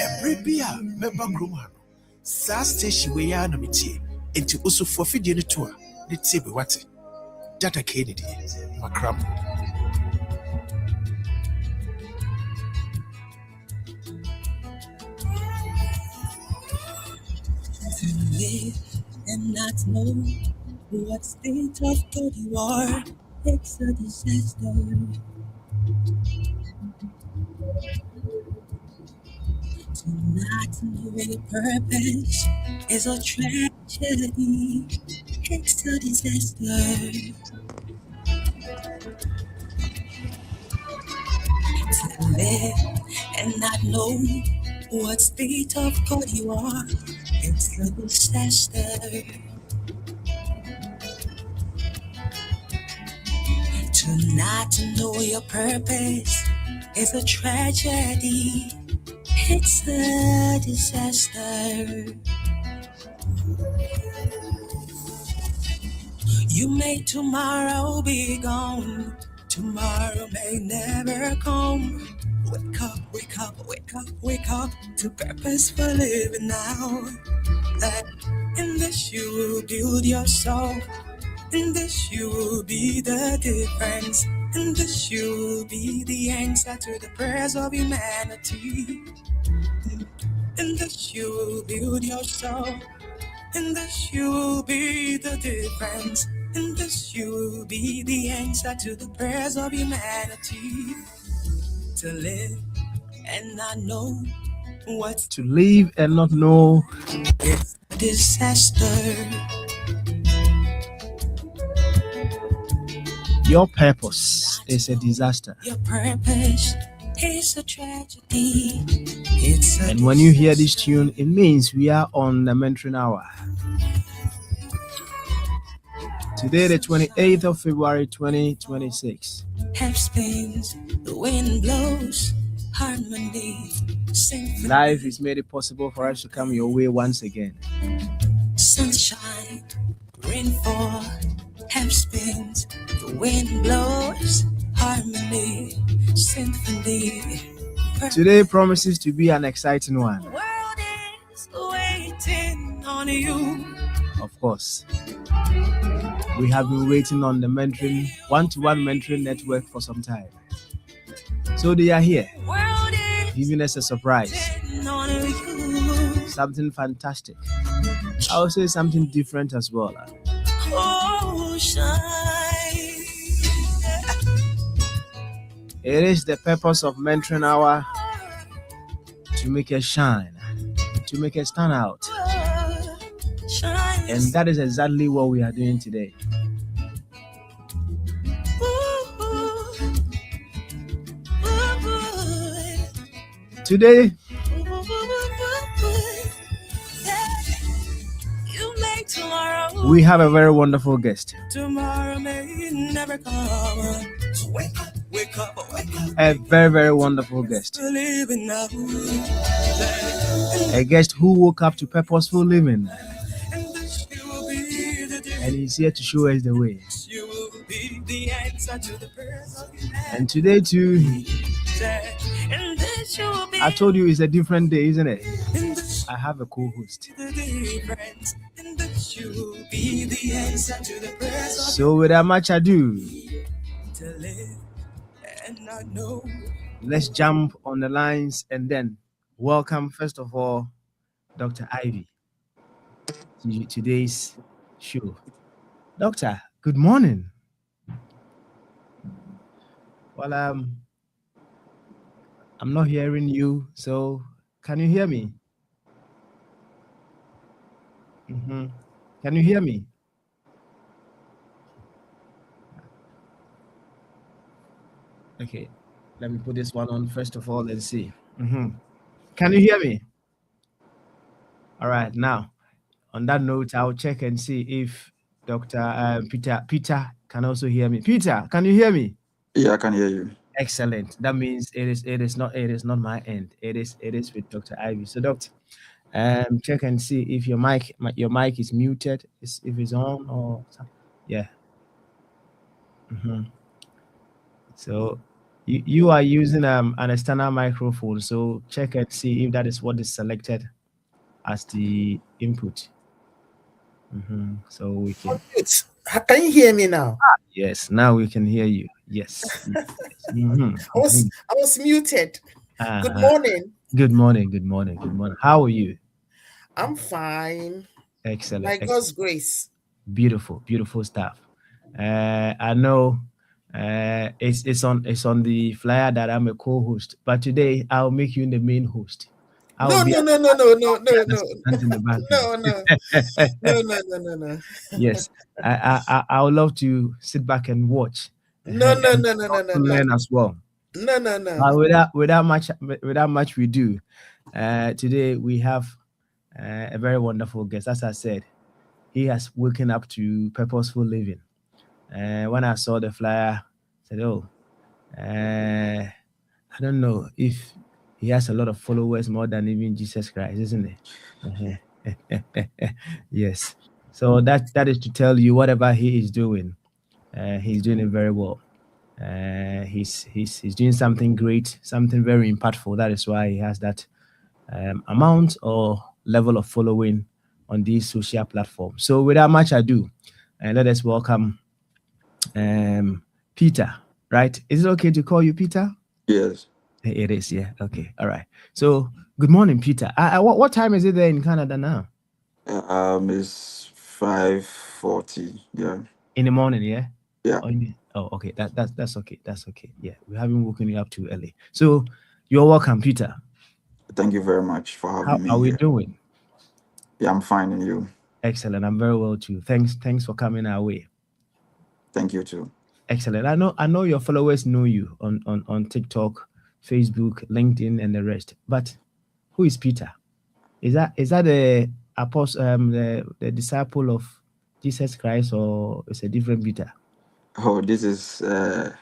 Ebrebia, member Grumano. Sas station we are nomiti into also for Fidian tour. Let's see what Data Kennedy, Macram. Live and not know what state of God you are. It's a disaster. To not know your purpose is a tragedy. It's a disaster. To live and not know what state of God you are. It's a disaster. To not know your purpose is a tragedy. It's a disaster. You may tomorrow be gone. Tomorrow may never come. Wake up, wake up, wake up, wake up to purpose for living now. That in this you will build your soul. In this you will be the difference. In this you will be the answer to the prayers of humanity. In this you will build your soul. In this you will be the difference. In this you will be the answer to the prayers of humanity. To live and not know what to live and not know it's a disaster. your purpose is a disaster. Your purpose is a tragedy. It's a And when you hear this tune, it means we are on the mentoring hour. Today, the 28th of February, 2026. Have spins, the wind blows, harmony, symphony, Life is made it possible for us to come your way once again. sunshine, rainfall, have spins, the wind blows, harmony, symphony. Today promises to be an exciting one. The world is waiting on you. Of course, we have been waiting on the mentoring, one-to-one mentoring network for some time. So they are here, The world is giving us a surprise, waiting on you. something fantastic. I will say something different as well. Oh, shine. It is the purpose of mentoring hour to make us shine, to make us stand out. Shine. And that is exactly what we are doing today. Today, You make tomorrow. we have a very wonderful guest, Tomorrow may never come. So wake up, wake up, wake up. a very, very wonderful guest, Believe in now. a guest who woke up to purposeful living, And this you will be the difference. and he's here to show us the way. You will be the answer to the prayers of humanity. And today too, And this you will be I told you it's a different day, isn't it? and this I have a co-host. the difference. And this you will be the answer to the prayers of So without much ado, to live and not know. let's jump on the lines and then welcome, first of all, Dr. Ivy to today's show. Doctor, good morning. Well, I'm not hearing you, so can you hear me? Can you hear me? Okay, let me put this one on first of all. Let's see. Can you hear me? All right, now on that note, I'll check and see if Dr. Peter can also hear me. Peter, can you hear me? Yeah, I can hear you. Excellent. That means it is not my end. It is with Dr. Ivy. So, Doctor, check and see if your mic is muted, if it's on or something. Yeah. So You are using an external microphone, so check and see if that is what is selected as the input. So we can. Good. Can you hear me now? Yes, now we can hear you. Yes. I was muted. Good Uh-huh. morning. Good morning. Good morning. Good morning. How are you? I'm fine. Excellent. By Excellent. God's grace. Beautiful. Beautiful stuff. I know it's on the flyer that I'm a co-host, but today I'll make you the main host. No. In the background. No. Yes, I would love to sit back and watch. No. To learn as well. No. Without much we do. Today we have a very wonderful guest. As I said, he has woken up to purposeful living. When I saw the flyer, I said, "Oh, I don't know if he has a lot of followers more than even Jesus Christ, isn't it?" Yes. So that is to tell you whatever he is doing, he's doing it very well. He's doing something great, something very impactful. That is why he has that amount or level of following on these social platforms. So without much ado, let us welcome Peter. Right? Is it okay to call you Peter? Yes. It is. Yeah. Okay. All right. So good morning, Peter. What time is it there in Canada now? It's 5:40. Yeah. In the morning. Yeah. Yeah. Oh, okay. That's okay. That's okay. Yeah, we haven't woken you up too early. So you're welcome, Peter. Thank you very much for having How me are we here. doing? Yeah, I'm fine, and you? Excellent. I'm very well too. Thanks for coming our way. Thank you too. Excellent. I know your followers know you on TikTok, Facebook, LinkedIn, and the rest. But who is Peter? Is that the apostle, the disciple of Jesus Christ, or is a different Peter? Oh, this is I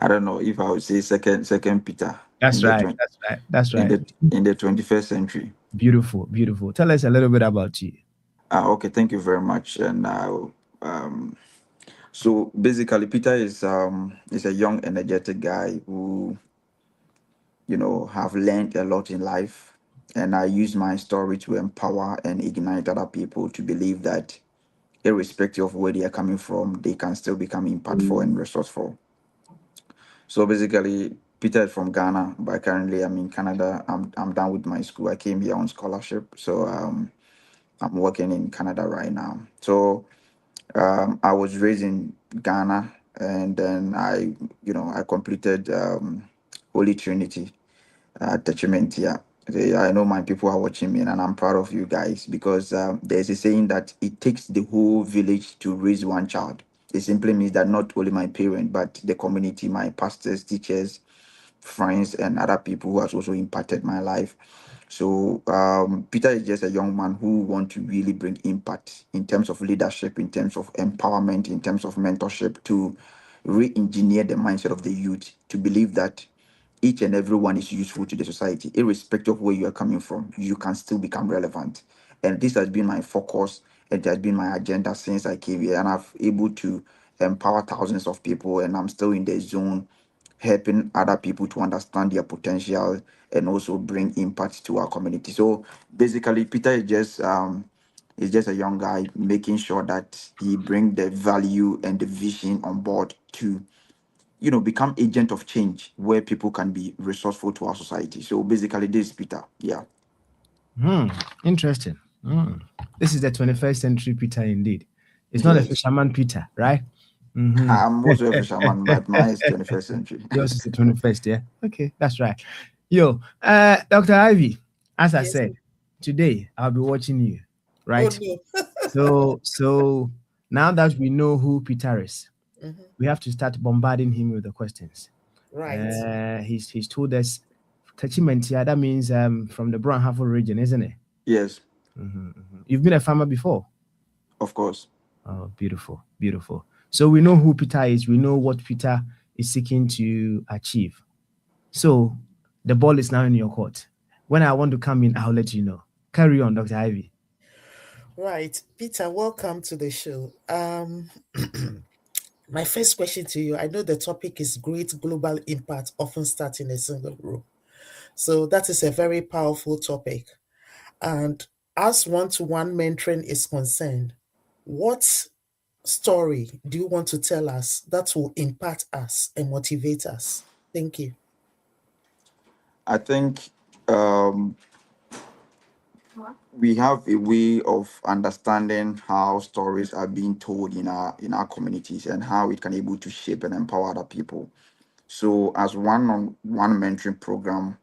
don't know if I would say second Peter That's in the right. That's right. in the 21st century. Beautiful. Tell us a little bit about you. Okay, thank you very much. And so basically, Peter is a young, energetic guy who have learned a lot in life, and I use my story to empower and ignite other people to believe that irrespective of where they are coming from, they can still become impactful and resourceful. So basically, Peter is from Ghana, but currently I'm in Canada. I'm done with my school. I came here on scholarship, so I'm working in Canada right now. So I was raised in Ghana, and then I completed Holy Trinity attachment here. I know my people are watching me, and I'm proud of you guys because there's a saying that it takes the whole village to raise one child. It simply means that not only my parent, but the community, my pastors, teachers, friends, and other people who has also impacted my life. So Peter is just a young man who want to really bring impact in terms of leadership, in terms of empowerment, in terms of mentorship to re-engineer the mindset of the youth to believe that each and everyone is useful to the society, irrespective of where you are coming from. You can still become relevant, and this has been my focus. It has been my agenda since I came here, and I've able to empower thousands of people. And I'm still in the zone, helping other people to understand their potential and also bring impact to our community. So basically, Peter is just a young guy making sure that he bring the value and the vision on board to become agent of change where people can be resourceful to our society. So basically, this is Peter. Yeah. Interesting. This is the 21st century Peter indeed. It's not a Yes. fisherman Peter, right? I'm also a fisherman, but mine is 21st century. Yours is the 21st, yeah? Okay, that's right. Yo, Dr. Ivy, as I Yes. said, today I'll be watching you, right? Oh, So now that we know who Peter is, no. we have to start bombarding him with the questions. Right. He's told us Tachimentia, that means from the Brown Harvard region, isn't it? Yes, You've been a farmer before? of course. Oh, beautiful. So we know who Peter is. We know what Peter is seeking to achieve. So the ball is now in your court. When I want to come in, I'll let you know. Carry on, Dr. Ivy. Right. Peter, welcome to the show. My first question to you, I know the topic is great global impact often start in a single room. So that is a very powerful topic. And as one-to-one mentoring is concerned, what story do you want to tell us that will impact us and motivate us? Thank you. I think um, we have a way of understanding how stories are being told in our communities and how it can able to shape and empower other people. So, as one-on-one mentoring program,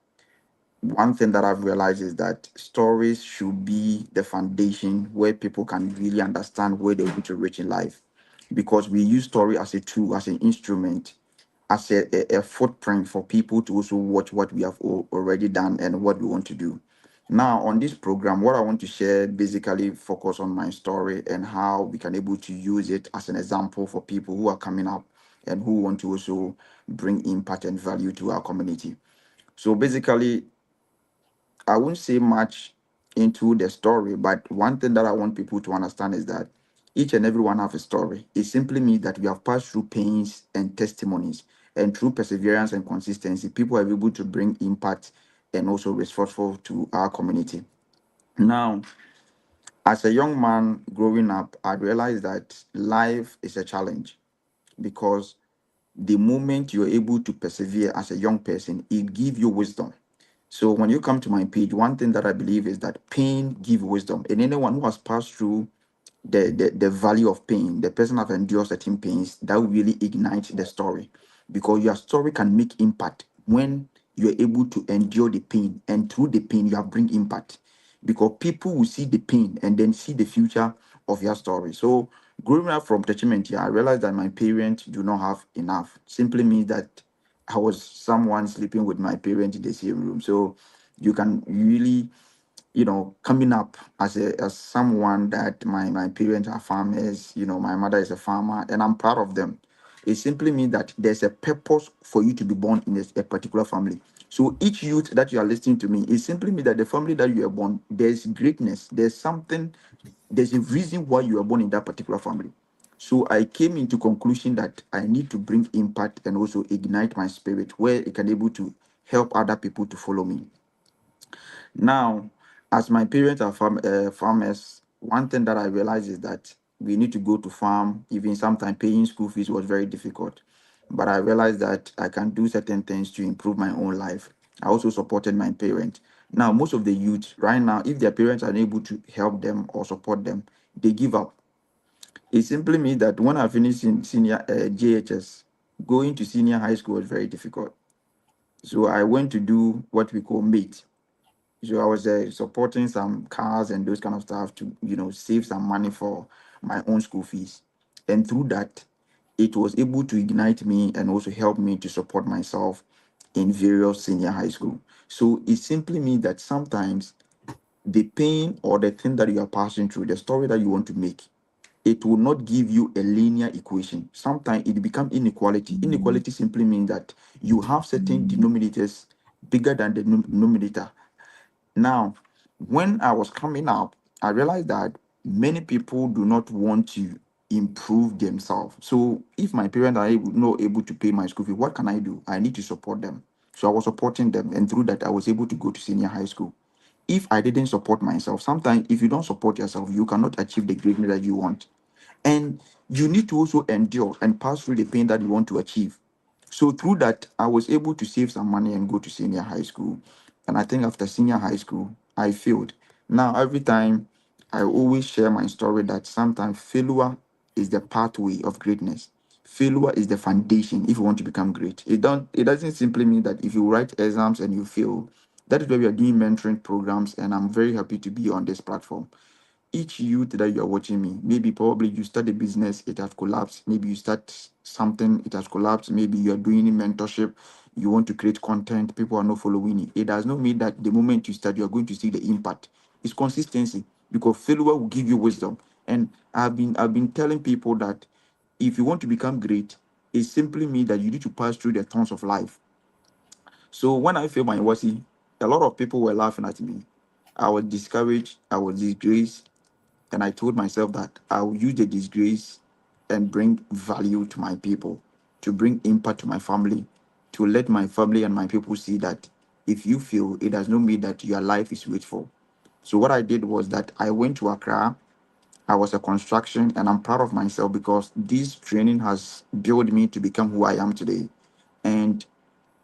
one thing that I've realized is that stories should be the foundation where people can really understand where they want to reach in life, because we use story as a tool, as an instrument, as a footprint for people to also watch what we have already done and what we want to do. Now, on this program, what I want to share basically focus on my story and how we can able to use it as an example for people who are coming up and who want to also bring impact and value to our community. So basically, I won't say much into the story, but one thing that I want people to understand is that each and every one have a story. It simply means that we have passed through pains and testimonies, and through perseverance and consistency, people are able to bring impact and also resourceful to our community. Now, as a young man growing up, I realized that life is a challenge, because the moment you're able to persevere as a young person, it gives you wisdom. So when you come to my page, one thing that I believe is that pain give wisdom. And anyone who has passed through the value of pain, the person have endured certain pains, that will really ignite the story. Because your story can make impact when you're able to endure the pain, and through the pain you have bring impact. Because people will see the pain and then see the future of your story. So growing up from Techiment here, I realized that my parents do not have enough. Simply means that I was someone sleeping with my parents in the same room. So you can really, coming up as someone that my parents are farmers, my mother is a farmer, and I'm proud of them. It simply means that there's a purpose for you to be born in a particular family. So each youth that you are listening to me, it simply means that the family that you are born, there's greatness, there's a reason why you are born in that particular family. So I came into conclusion that I need to bring impact and also ignite my spirit where it can able to help other people to follow me. Now, as my parents are farmers, one thing that I realized is that we need to go to farm. Even sometimes paying school fees was very difficult. But I realized that I can do certain things to improve my own life. I also supported my parents. Now, most of the youth right now, if their parents are unable to help them or support them, they give up. It simply means that when I finished in senior JHS, going to senior high school was very difficult. So I went to do what we call mate. So I was supporting some cars and those kind of stuff to, save some money for my own school fees. And through that, it was able to ignite me and also help me to support myself in various senior high school. So it simply means that sometimes the pain or the thing that you are passing through, the story that you want to make, it will not give you a linear equation. Sometimes it becomes inequality. Inequality simply means that you have certain denominators bigger than the numerator. Now, when I was coming up, I realized that many people do not want to improve themselves. So if my parents are not able to pay my school fee, what can I do? I need to support them. So I was supporting them, and through that, I was able to go to senior high school. If I didn't support myself, sometimes if you don't support yourself, you cannot achieve the greatness that you want. And you need to also endure and pass through the pain that you want to achieve. So through that, I was able to save some money and go to senior high school. And I think after senior high school, I failed. Now, every time I always share my story that sometimes failure is the pathway of greatness. Failure is the foundation if you want to become great. It doesn't simply mean that if you write exams and you fail. That is why we are doing mentoring programs, and I'm very happy to be on this platform. Each youth that you are watching me, maybe probably you start a business, it has collapsed. Maybe you start something, it has collapsed. Maybe you are doing mentorship, you want to create content, people are not following it. It does not mean that the moment you start, you are going to see the impact. It's consistency, because failure will give you wisdom. And I've been telling people that if you want to become great, it simply means that you need to pass through the thorns of life. So when I failed my WASI, a lot of people were laughing at me. I was discouraged, I was disgraced, and I told myself that I will use the disgrace and bring value to my people, to bring impact to my family, to let my family and my people see that if you feel, it does not mean that your life is wasteful. So what I did was that I went to Accra. I was a construction, and I'm proud of myself because this training has built me to become who I am today. And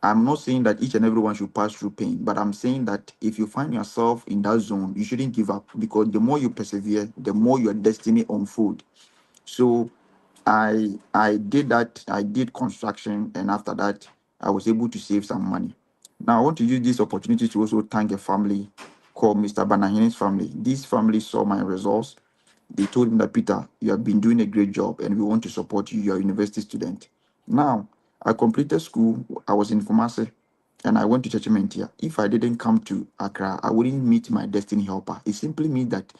I'm not saying that each and everyone should pass through pain, but I'm saying that if you find yourself in that zone, you shouldn't give up, because the more you persevere, the more your destiny unfold. So I did that. I did construction, and after that, I was able to save some money. Now I want to use this opportunity to also thank a family called Mr. Banahine's family. This family saw my results. They told me that, Peter, you have been doing a great job and we want to support you. You're a university student. Now, I completed school. I was in Kumasi and I went to Chechimentia. If I didn't come to Accra, I wouldn't meet my destiny helper. It simply means that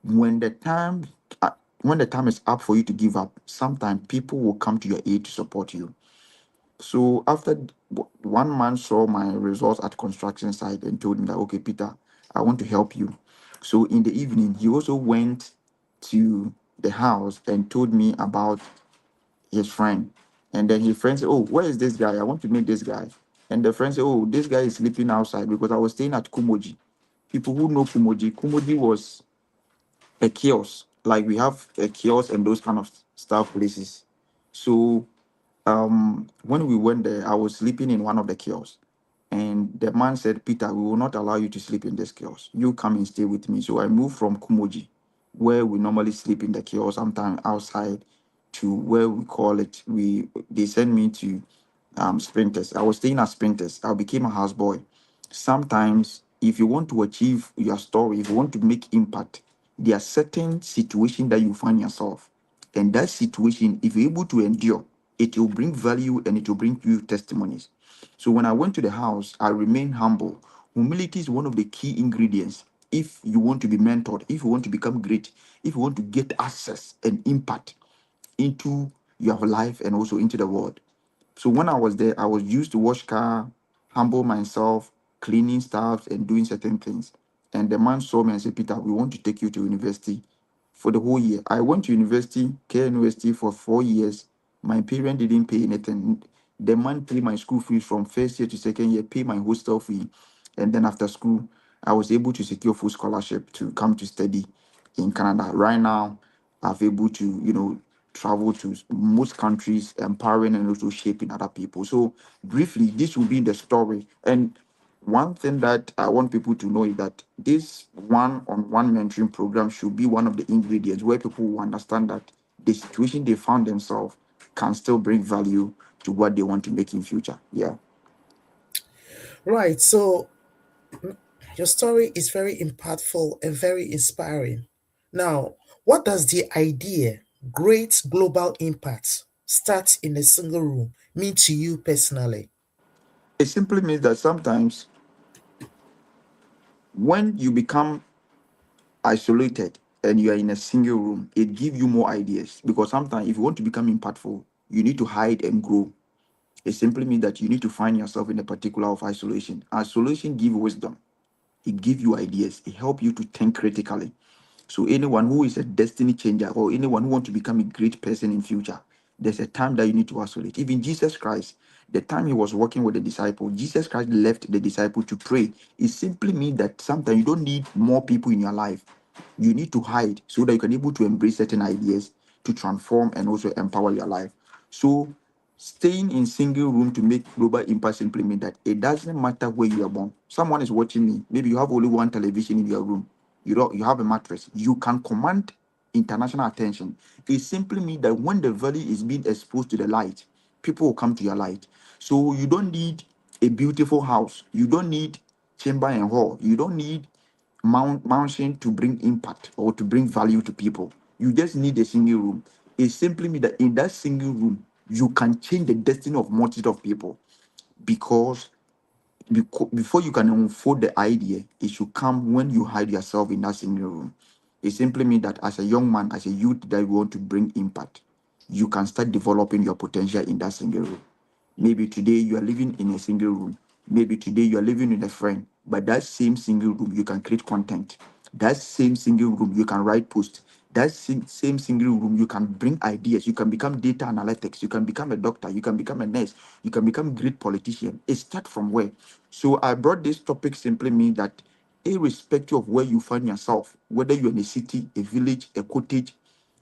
when the time uh, when the time is up for you to give up, sometimes people will come to your aid to support you. So after one man saw my results at construction site and told me that, okay, Peter, I want to help you. So in the evening, he also went to the house and told me about his friend. And then his friend said, oh, where is this guy? I want to meet this guy. And the friend said, oh, this guy is sleeping outside, because I was staying at Kumoji. People who know Kumoji, Kumoji was a kiosk. Like we have a kiosk and those kind of stuff places. So when we went there, I was sleeping in one of the kiosks. And the man said, Peter, we will not allow you to sleep in this kiosk. You come and stay with me. So I moved from Kumoji, where we normally sleep in the kiosk, sometimes outside, to where we call it. They sent me to Sprinters. I was staying at Sprinters. I became a houseboy. Sometimes, if you want to achieve your story, if you want to make impact, there are certain situations that you find yourself. And that situation, if you're able to endure, it will bring value and it will bring you testimonies. So when I went to the house, I remained humble. Humility is one of the key ingredients. If you want to be mentored, if you want to become great, if you want to get access and impact into your life and also into the world. So when I was there, I was used to wash car, humble myself, cleaning stuff and doing certain things. And the man saw me and said, Peter, we want to take you to university for the whole year. I went to university, Care University, for 4 years. My parents didn't pay anything. The man paid my school fees from first year to second year, pay my hostel fee. And then after school, I was able to secure full scholarship to come to study in Canada. Right now, I've able to, travel to most countries, empowering and also shaping other people. So briefly, this will be the story. And one thing that I want people to know is that this one-on-one mentoring program should be one of the ingredients where people will understand that the situation they found themselves can still bring value to what they want to make in future. Yeah. Right. So your story is very impactful and very inspiring. Now, what does the idea, great global impact, start in a single room mean to you personally? It simply means that sometimes when you become isolated and you are in a single room, it gives you more ideas, because sometimes if you want to become impactful, you need to hide and grow. It simply means that you need to find yourself in a particular of isolation. Isolation gives wisdom. It gives you ideas. It helps you to think critically. So anyone who is a destiny changer or anyone who wants to become a great person in future, there's a time that you need to isolate. Even Jesus Christ, the time he was working with the disciple, Jesus Christ left the disciple to pray. It simply means that sometimes you don't need more people in your life. You need to hide so that you can able to embrace certain ideas to transform and also empower your life. So staying in single room to make global impact simply means that it doesn't matter where you are born. Someone is watching me. Maybe you have only one television in your room. You have a mattress. You can command international attention. It simply means that when the valley is being exposed to the light, people will come to your light. So you don't need a beautiful house. You don't need chamber and hall. You don't need mountain to bring impact or to bring value to people. You just need a single room. It simply means that in that single room, you can change the destiny of multitude of people, because before you can unfold the idea, it should come when you hide yourself in that single room. It simply means that as a young man, as a youth that you want to bring impact, you can start developing your potential in that single room. Maybe today you are living in a single room. Maybe today you are living with a friend. But that same single room, you can create content. That same single room, you can write posts. that same single room, you can bring ideas. You can become data analytics. You can become a doctor. You can become a nurse. You can become a great politician. It starts from where? So I brought this topic simply mean that irrespective of where you find yourself, whether you're in a city, a village, a cottage,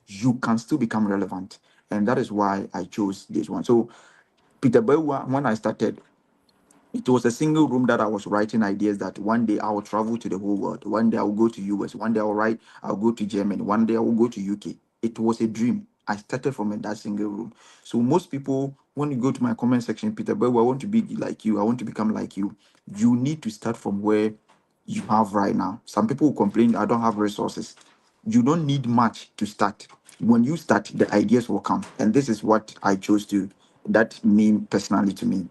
you can still become relevant. And that is why I chose this one. So Peter Bewa, when I started, it was a single room that I was writing ideas that one day I will travel to the whole world. One day I will go to US. One day I'll go to Germany. One day I will go to UK. It was a dream. I started from that single room. So most people, when you go to my comment section, Peter, but I want to be like you. I want to become like you. You need to start from where you have right now. Some people will complain, I don't have resources. You don't need much to start. When you start, the ideas will come. And this is what I chose to, that mean personally to me.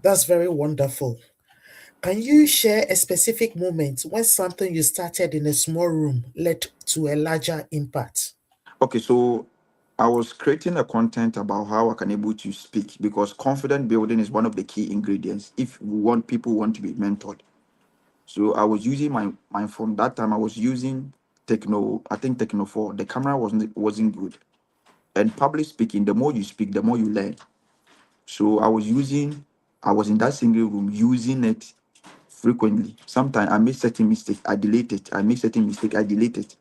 That's very wonderful. Can you share a specific moment when something you started in a small room led to a larger impact? Okay, so I was creating a content about how I can able to speak because confident building is one of the key ingredients if we want people want to be mentored. So I was using my phone that time. I was using Techno, I think Techno 4. The camera wasn't good. And public speaking, the more you speak, the more you learn. So I was in that single room using it frequently. Sometimes I make certain mistake, I delete it. I make certain mistake, I delete it.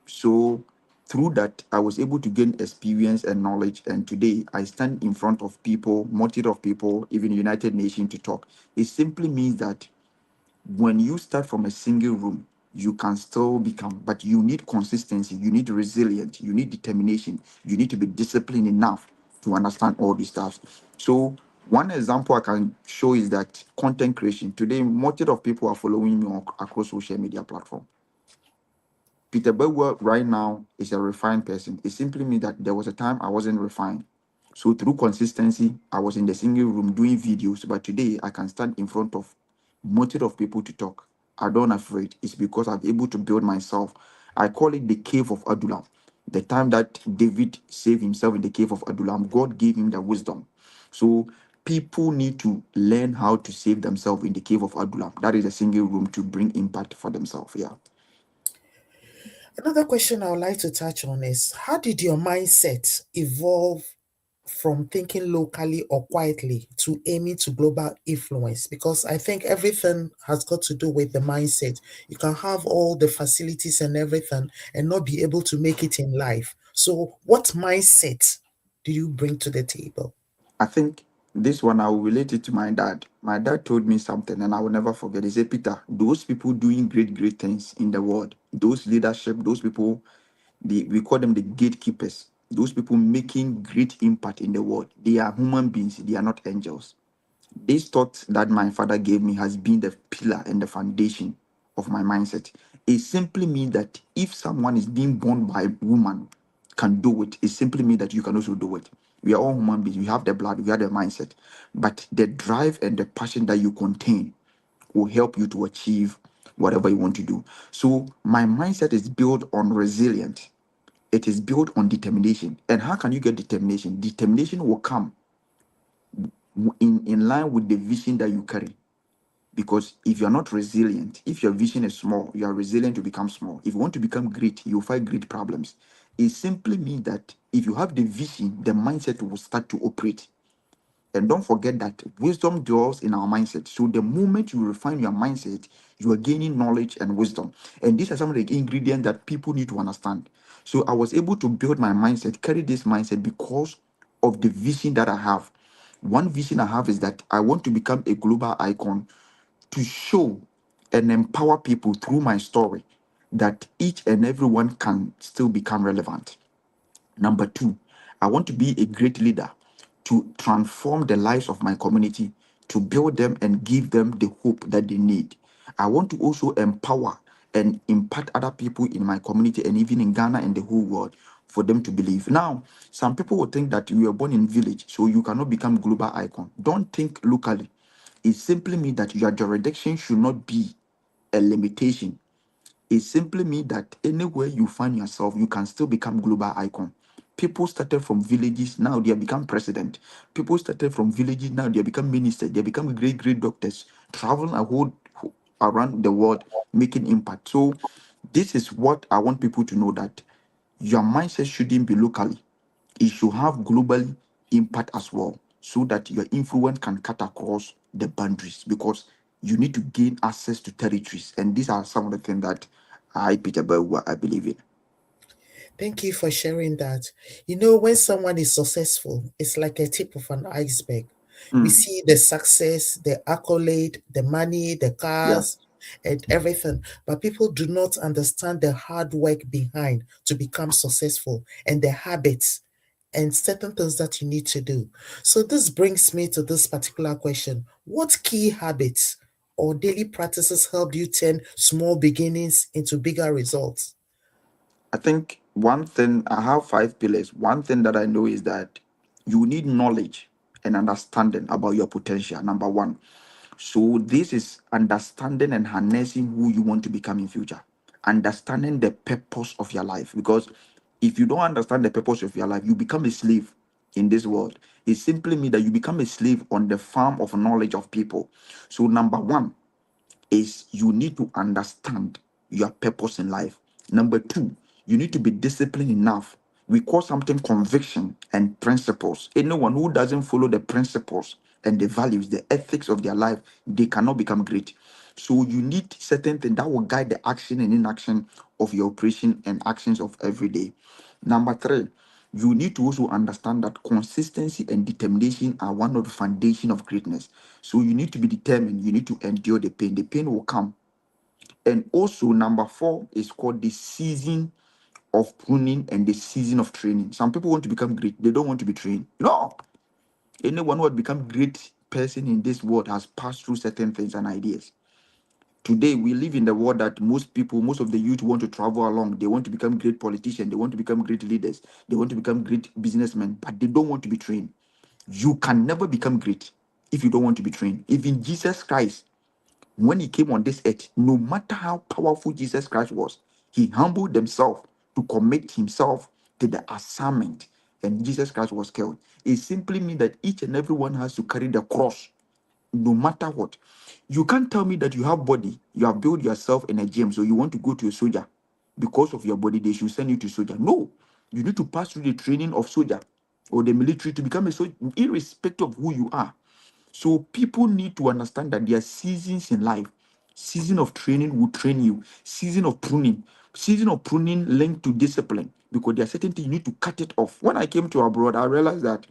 So through that, I was able to gain experience and knowledge. And today I stand in front of people, multitude of people, even United Nations to talk. It simply means that when you start from a single room, you can still become, but you need consistency, you need resilience, you need determination, you need to be disciplined enough to understand all these stuff. So one example I can show is that content creation. Today, multitude of people are following me across social media platform. Peter Bewa right now is a refined person. It simply means that there was a time I wasn't refined. So through consistency, I was in the single room doing videos, but today I can stand in front of multitude of people to talk. I don't afraid. It's because I'm able to build myself. I call it the cave of Adullam. The time that David saved himself in the cave of Adullam, God gave him the wisdom. So people need to learn how to save themselves in the cave of Adullam. That is a single room to bring impact for themselves. Yeah. Another question I would like to touch on is how did your mindset evolve from thinking locally or quietly to aiming to global influence? Because I think everything has got to do with the mindset. You can have all the facilities and everything and not be able to make it in life. So, what mindset do you bring to the table? I think this one I will relate it to my dad. My dad told me something and I will never forget. He said, Peter, those people doing great, great things in the world, those leadership, those people, we call them the gatekeepers, those people making great impact in the world. They are human beings, they are not angels. This thought that my father gave me has been the pillar and the foundation of my mindset. It simply means that if someone is being born by a woman can do it, it simply means that you can also do it. We are all human beings. We have the blood, we have the mindset. But the drive and the passion that you contain will help you to achieve whatever you want to do. So my mindset is built on resilience. It is built on determination. And how can you get determination? Determination will come in line with the vision that you carry. Because if you're not resilient, if your vision is small, you are resilient to become small. If you want to become great, you'll find great problems. It simply means that if you have the vision, the mindset will start to operate. And don't forget that wisdom dwells in our mindset. So the moment you refine your mindset, you are gaining knowledge and wisdom. And these are some of the ingredients that people need to understand. So I was able to build my mindset, carry this mindset because of the vision that I have. One vision I have is that I want to become a global icon to show and empower people through my story that each and everyone can still become relevant. Number two, I want to be a great leader to transform the lives of my community, to build them and give them the hope that they need. I want to also empower and impact other people in my community and even in Ghana and the whole world for them to believe. Now, some people will think that you were born in village, so you cannot become global icon. Don't think locally. It simply means that your jurisdiction should not be a limitation. It simply means that anywhere you find yourself, you can still become global icon. People started from villages, now they have become president. People started from villages, now they have become ministers, they have become great, great doctors, traveling around the world, making impact. So This is what I want people to know, that your mindset shouldn't be locally. It should have global impact as well, so that your influence can cut across the boundaries, because you need to gain access to territories. And these are some of the things that I, Peter Bewa, I believe in. Thank you for sharing that. You know, when someone is successful, it's like a tip of an iceberg. We Mm, see the success, the accolade, the money, the yeah. cars, and everything. But people do not understand the hard work behind to become successful, and the habits and certain things that you need to do. So, this brings me to this particular question: what key habits or daily practices helped you turn small beginnings into bigger results? I think one thing, I have 5 pillars. One thing that I know is that you need knowledge and understanding about your potential. Number one. So this is understanding and harnessing who you want to become in future. Understanding the purpose of your life. Because if you don't understand the purpose of your life, you become a slave in this world. It simply means that you become a slave on the farm of knowledge of people. So number one is you need to understand your purpose in life. Number two, you need to be disciplined enough. We call something conviction and principles. Anyone who doesn't follow the principles and the values, the ethics of their life, they cannot become great. So you need certain things that will guide the action and inaction of your operation and actions of every day. Number three, you need to also understand that consistency and determination are one of the foundation of greatness. So you need to be determined. You need to endure the pain. The pain will come. And also, number four is called the season of pruning and the season of training. Some people want to become great. They don't want to be trained. No. Anyone who has become great person in this world has passed through certain things and ideas. Today, we live in the world that most people, most of the youth want to travel along. They want to become great politicians. They want to become great leaders. They want to become great businessmen, but they don't want to be trained. You can never become great if you don't want to be trained. Even Jesus Christ, when he came on this earth, no matter how powerful Jesus Christ was, he humbled himself to commit himself to the assignment, and Jesus Christ was killed. It simply means that each and everyone has to carry the cross no matter what. You can't tell me that you have body, you have built yourself in a gym, so you want to go to a soldier because of your body, they should send you to soldier. No, you need to pass through the training of soldier or the military to become a soldier, irrespective of who you are. So people need to understand that there are seasons in life. Season of training will train you. Season of pruning. Season of pruning linked to discipline, because there are certain things you need to cut it off. When I came to abroad, I realized that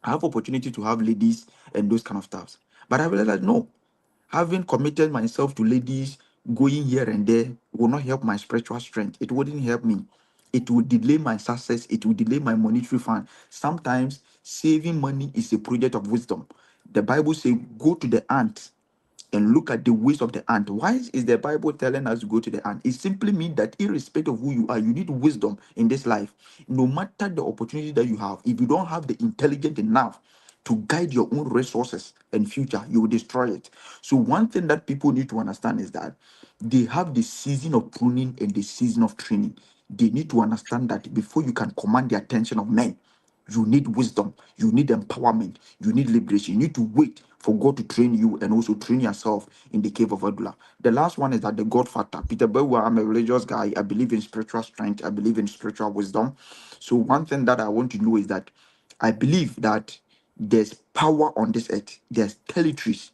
I have opportunity to have ladies and those kind of stuff. But I realized that no, having committed myself to ladies, going here and there will not help my spiritual strength. It wouldn't help me. It will delay my success. It will delay my monetary fund. Sometimes saving money is a project of wisdom. The Bible says, go to the ant and look at the ways of the ant. Why is the Bible telling us to go to the ant? It simply means that irrespective of who you are, you need wisdom in this life. No matter the opportunity that you have, if you don't have the intelligence enough to guide your own resources and future, you will destroy it. So one thing that people need to understand is that they have the season of pruning and the season of training. They need to understand that before you can command the attention of men, you need wisdom, you need empowerment, you need liberation. You need to wait for God to train you and also train yourself in the cave of Adullam. The last one is that the God factor. Peter Bewa, I'm a religious guy. I believe in spiritual strength, I believe in spiritual wisdom. So, one thing that I want to know is that I believe that there's power on this earth, there's territories.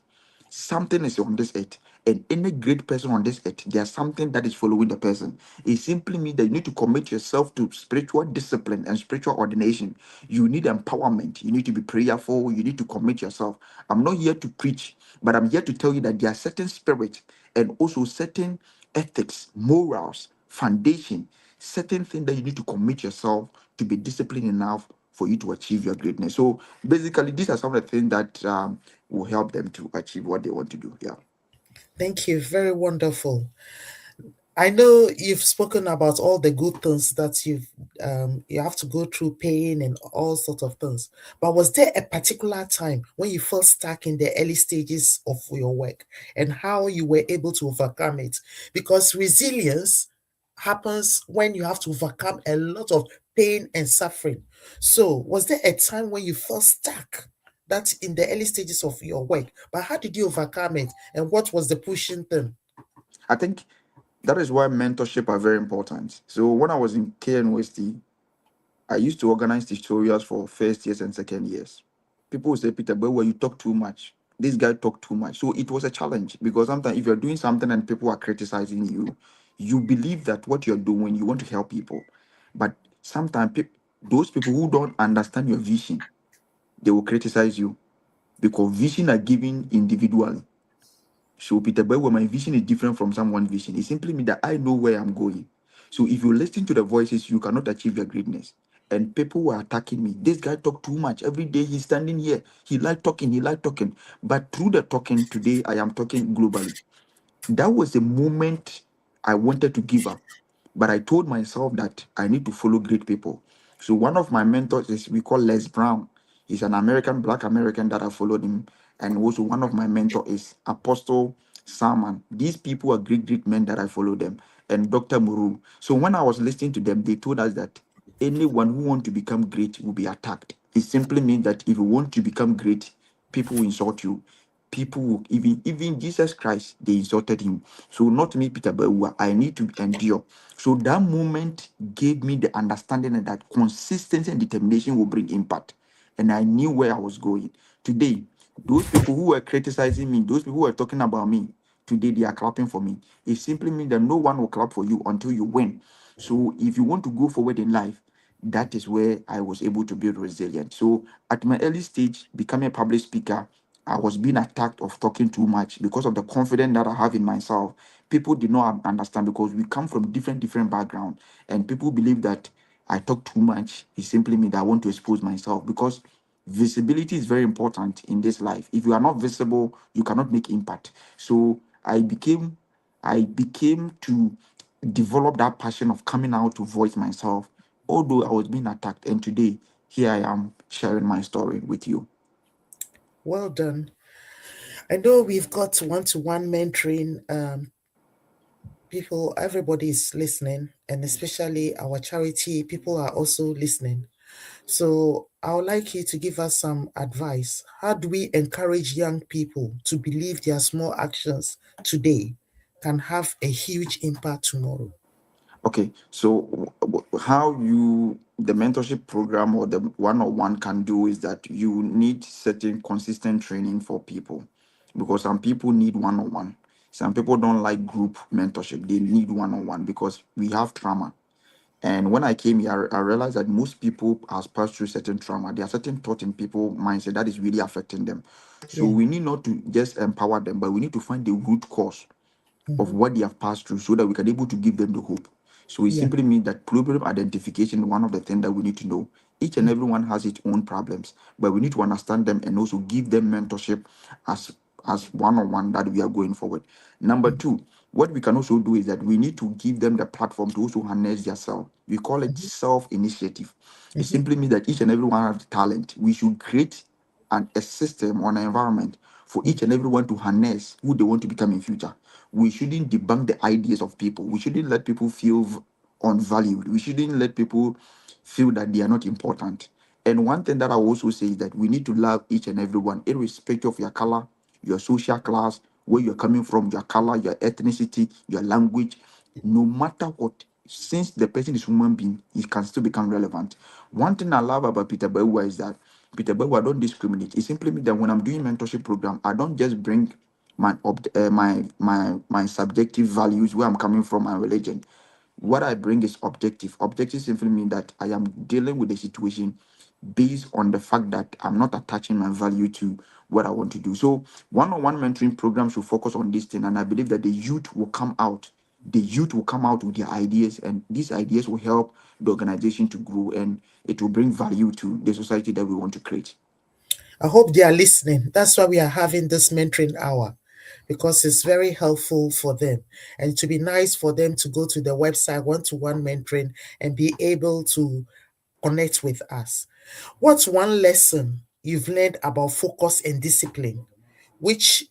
Something is on this earth, and any great person on this earth, there's something that is following the person. It simply means that you need to commit yourself to spiritual discipline and spiritual ordination. You need empowerment. You need to be prayerful. You need to commit yourself. I'm not here to preach, but I'm here to tell you that there are certain spirits and also certain ethics, morals, foundation, certain things that you need to commit yourself to be disciplined enough for you to achieve your greatness. So basically, these are some of the things that will help them to achieve what they want to do. Yeah. Thank you. Very wonderful. I know you've spoken about all the good things that you have to go through pain and all sorts of things. But was there a particular time when you felt stuck in the early stages of your work and how you were able to overcome it? Because resilience happens when you have to overcome a lot of pain and suffering. So was there a time when you felt stuck? That's in the early stages of your work. But how did you overcome it? And what was the pushing thing? I think That is why mentorship are very important. So when I was in KNUST, I used to organize tutorials for first years and second years. People would say, Peter, but where you talk too much. This guy talk too much. So it was a challenge because sometimes if you're doing something and people are criticizing you, you believe that what you're doing, you want to help people. But sometimes those people who don't understand your vision, they will criticize you because vision are given individually. So Peter, but when my vision is different from someone's vision, it simply means that I know where I'm going. So if you listen to the voices, you cannot achieve your greatness. And people were attacking me. This guy talk too much. Every day he's standing here. He like talking, he like talking. But through the talking today, I am talking globally. That was the moment I wanted to give up. But I told myself that I need to follow great people. So one of my mentors is we call Les Brown. He's an American, black American that I followed him. And also one of my mentor is Apostle Salman. These people are great, great men that I follow them. And Dr. Muru. So when I was listening to them, they told us that anyone who want to become great will be attacked. It simply means that if you want to become great, people will insult you. People will, even Jesus Christ, they insulted him. So not me, Peter, but I need to endure. So that moment gave me the understanding that consistency and determination will bring impact. And I knew where I was going. Today, those people who were criticizing me, those people who were talking about me, today they are clapping for me. It simply means that no one will clap for you until you win. So if you want to go forward in life, that is where I was able to build resilience. So at my early stage, becoming a public speaker, I was being attacked of talking too much because of the confidence that I have in myself. People did not understand because we come from different backgrounds, and people believe that I talk too much. It simply means that I want to expose myself because visibility is very important in this life. If you are not visible, you cannot make impact. So I became to develop that passion of coming out to voice myself, although I was being attacked. And today, here I am sharing my story with you. Well done. I know we've got one-to-one mentoring people, everybody is listening, and especially our charity people are also listening. So I would like you to give us some advice. How do we encourage young people to believe their small actions today can have a huge impact tomorrow? Okay, so how the mentorship program or the one-on-one can do is that you need certain consistent training for people because some people need one-on-one. Some people don't like group mentorship, they need one-on-one because we have trauma. And when I came here, I realized that most people has passed through certain trauma. There are certain thought in people mindset that is really affecting them. So Yeah. we need not to just empower them, but we need to find the root cause of Mhm. what they have passed through so that we can able to give them the hope. So it Yeah. simply means that problem identification is one of the things that we need to know. Each and everyone has its own problems, but we need to understand them and also give them mentorship as one-on-one that we are going forward. Number Mhm. two, what we can also do is that we need to give them the platform to also harness their self. We call it self-initiative. It Mhm. simply means that each and everyone has the talent. We should create a system or an environment for each and everyone to harness who they want to become in future. We shouldn't debunk the ideas of people. We shouldn't let people feel unvalued. We shouldn't let people feel that they are not important. And one thing that I also say is that we need to love each and everyone, irrespective of your color, your social class, where you're coming from, your color, your ethnicity, your language, no matter what. Since the person is human being, he can still become relevant. One thing I love about Peter Bewa is that Peter Bewa don't discriminate. It simply means that when I'm doing mentorship program, I don't just bring my subjective values, where I'm coming from, my religion. What I bring is objective. Objective simply means that I am dealing with the situation based on the fact that I'm not attaching my value to what I want to do. So one-on-one mentoring program should focus on this thing, and I believe that the youth will come out. The youth will come out with their ideas, and these ideas will help the organization to grow, and it will bring value to the society that we want to create. I hope they are listening. That's why we are having this mentoring hour, because it's very helpful for them. And to be nice for them to go to the website one-to-one mentoring and be able to connect with us. What's one lesson you've learned about focus and discipline, which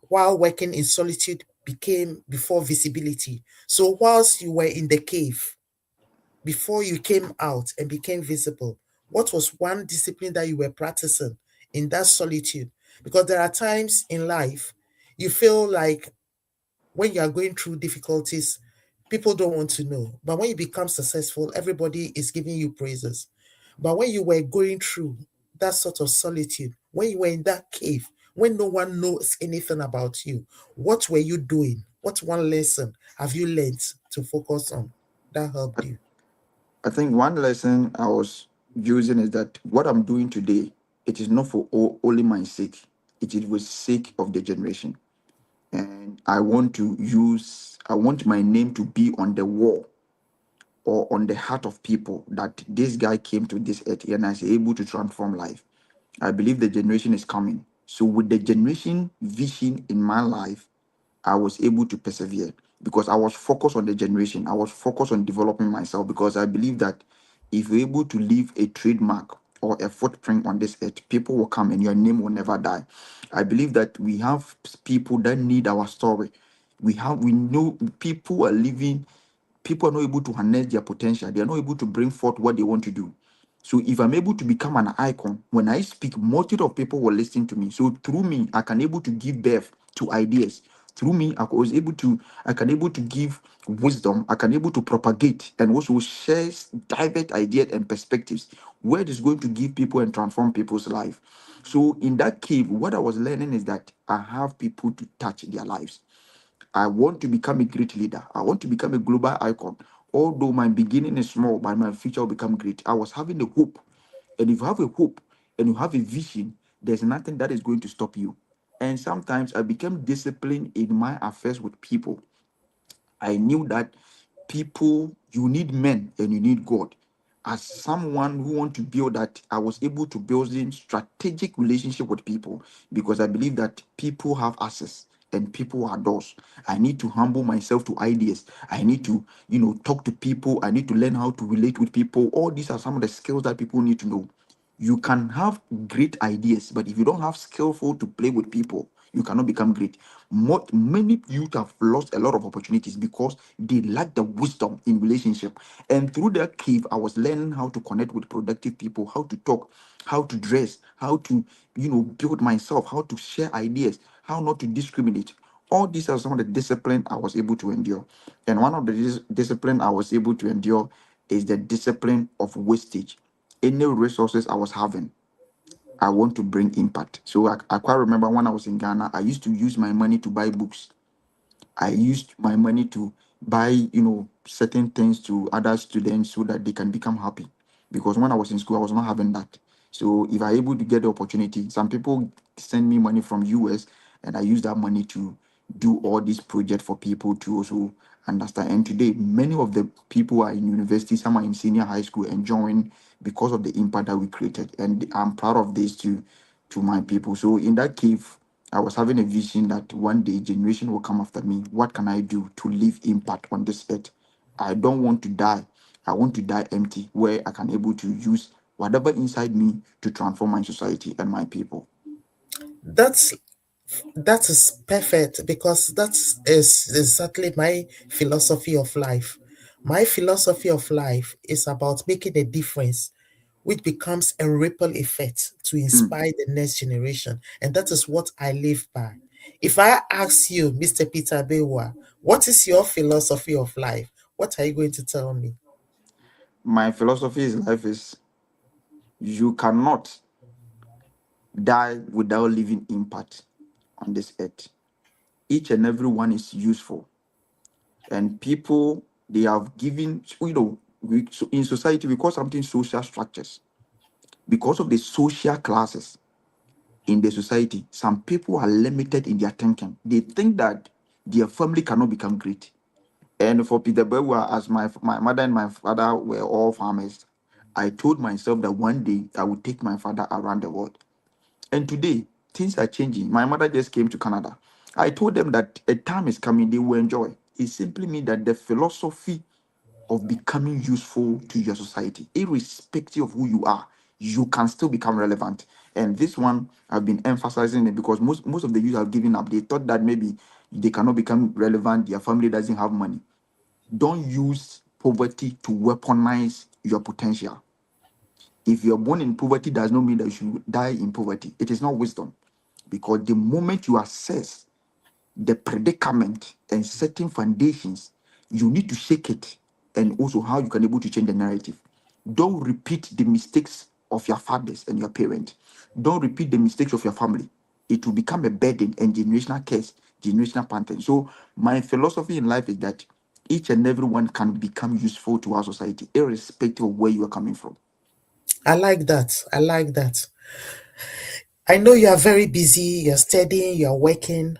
while working in solitude became before visibility? So whilst you were in the cave, before you came out and became visible, what was one discipline that you were practicing in that solitude? Because there are times in life you feel like when you are going through difficulties, people don't want to know. But when you become successful, everybody is giving you praises. But when you were going through that sort of solitude, when you were in that cave, when no one knows anything about you, what were you doing? What one lesson have you learned to focus on that helped you? I think one lesson I was using is that what I'm doing today, it is not for only my sake. It is with sake of the generation. And I want my name to be on the wall or on the heart of people that this guy came to this earth and is able to transform life. I believe the generation is coming. So with the generation vision in my life, I was able to persevere because I was focused on the generation. I was focused on developing myself because I believe that if you're able to leave a trademark or a footprint on this earth, people will come and your name will never die. I believe that we have people that need our story. We know people are living, people are not able to harness their potential. They are not able to bring forth what they want to do. So if I'm able to become an icon, when I speak, multitude of people will listen to me. So through me, I can able to give birth to ideas. Through me, I can able to give wisdom. I can able to propagate and also share diverse ideas and perspectives where it is going to give people and transform people's life. So in that cave, what I was learning is that I have people to touch their lives. I want to become a great leader. I want to become a global icon. Although my beginning is small, but my future will become great. I was having a hope. And if you have a hope and you have a vision, there's nothing that is going to stop you. And sometimes I became disciplined in my affairs with people. I knew that people, you need men and you need God. As someone who want to build that, I was able to build in strategic relationship with people because I believe that people have access and people are doors. I need to humble myself to ideas. I need to, talk to people. I need to learn how to relate with people. All these are some of the skills that people need to know. You can have great ideas, but if you don't have skillful to play with people, you cannot become great. Many youth have lost a lot of opportunities because they lack the wisdom in relationship. And through that cave, I was learning how to connect with productive people, how to talk, how to dress, how to, build myself, how to share ideas, how not to discriminate. All these are some of the discipline I was able to endure. And one of the discipline I was able to endure is the discipline of wastage. Any resources I was having, I want to bring impact. So I quite remember when I was in Ghana, I used to use my money to buy books. I used my money to buy, certain things to other students so that they can become happy. Because when I was in school, I was not having that. So if I able to get the opportunity, some people send me money from US and I use that money to do all these projects for people to also understand. And today, many of the people are in university, some are in senior high school enjoying because of the impact that we created. And I'm proud of this to my people. So in that cave, I was having a vision that one day generation will come after me. What can I do to leave impact on this earth? I don't want to die. I want to die empty, where I can able to use whatever inside me to transform my society and my people. That's that is perfect because that is exactly my philosophy of life. My philosophy of life is about making a difference, which becomes a ripple effect to Mm. inspire the next generation. And that is what I live by. If I ask you, Mr. Peter Bewa, what is your philosophy of life? What are you going to tell me? My philosophy in life is you cannot die without leaving impact on this earth. Each and every one is useful. And people, they have given, so in society, we call something social structures. Because of the social classes in the society, some people are limited in their thinking. They think that their family cannot become great. And for Peter Bewa, as my mother and my father were all farmers, I told myself that one day I would take my father around the world. And today, things are changing. My mother just came to Canada. I told them that a time is coming, they will enjoy. It simply means that the philosophy of becoming useful to your society, irrespective of who you are, you can still become relevant. And this one, I've been emphasizing it because most of the youth have given up. They thought that maybe they cannot become relevant, their family doesn't have money. Don't use poverty to weaponize your potential. If you're born in poverty, does not mean that you should die in poverty. It is not wisdom. Because the moment you assess the predicament and setting foundations, You need to shake it, and also how you can able to change the narrative. Don't repeat the mistakes of your fathers and your parents. Don't repeat the mistakes of your family. It will become a burden and generational curse, generational pattern. So my philosophy in life is that each and everyone can become useful to our society, irrespective of where you are coming from. I like that. I like that. I know you are very busy, you're studying, you're working.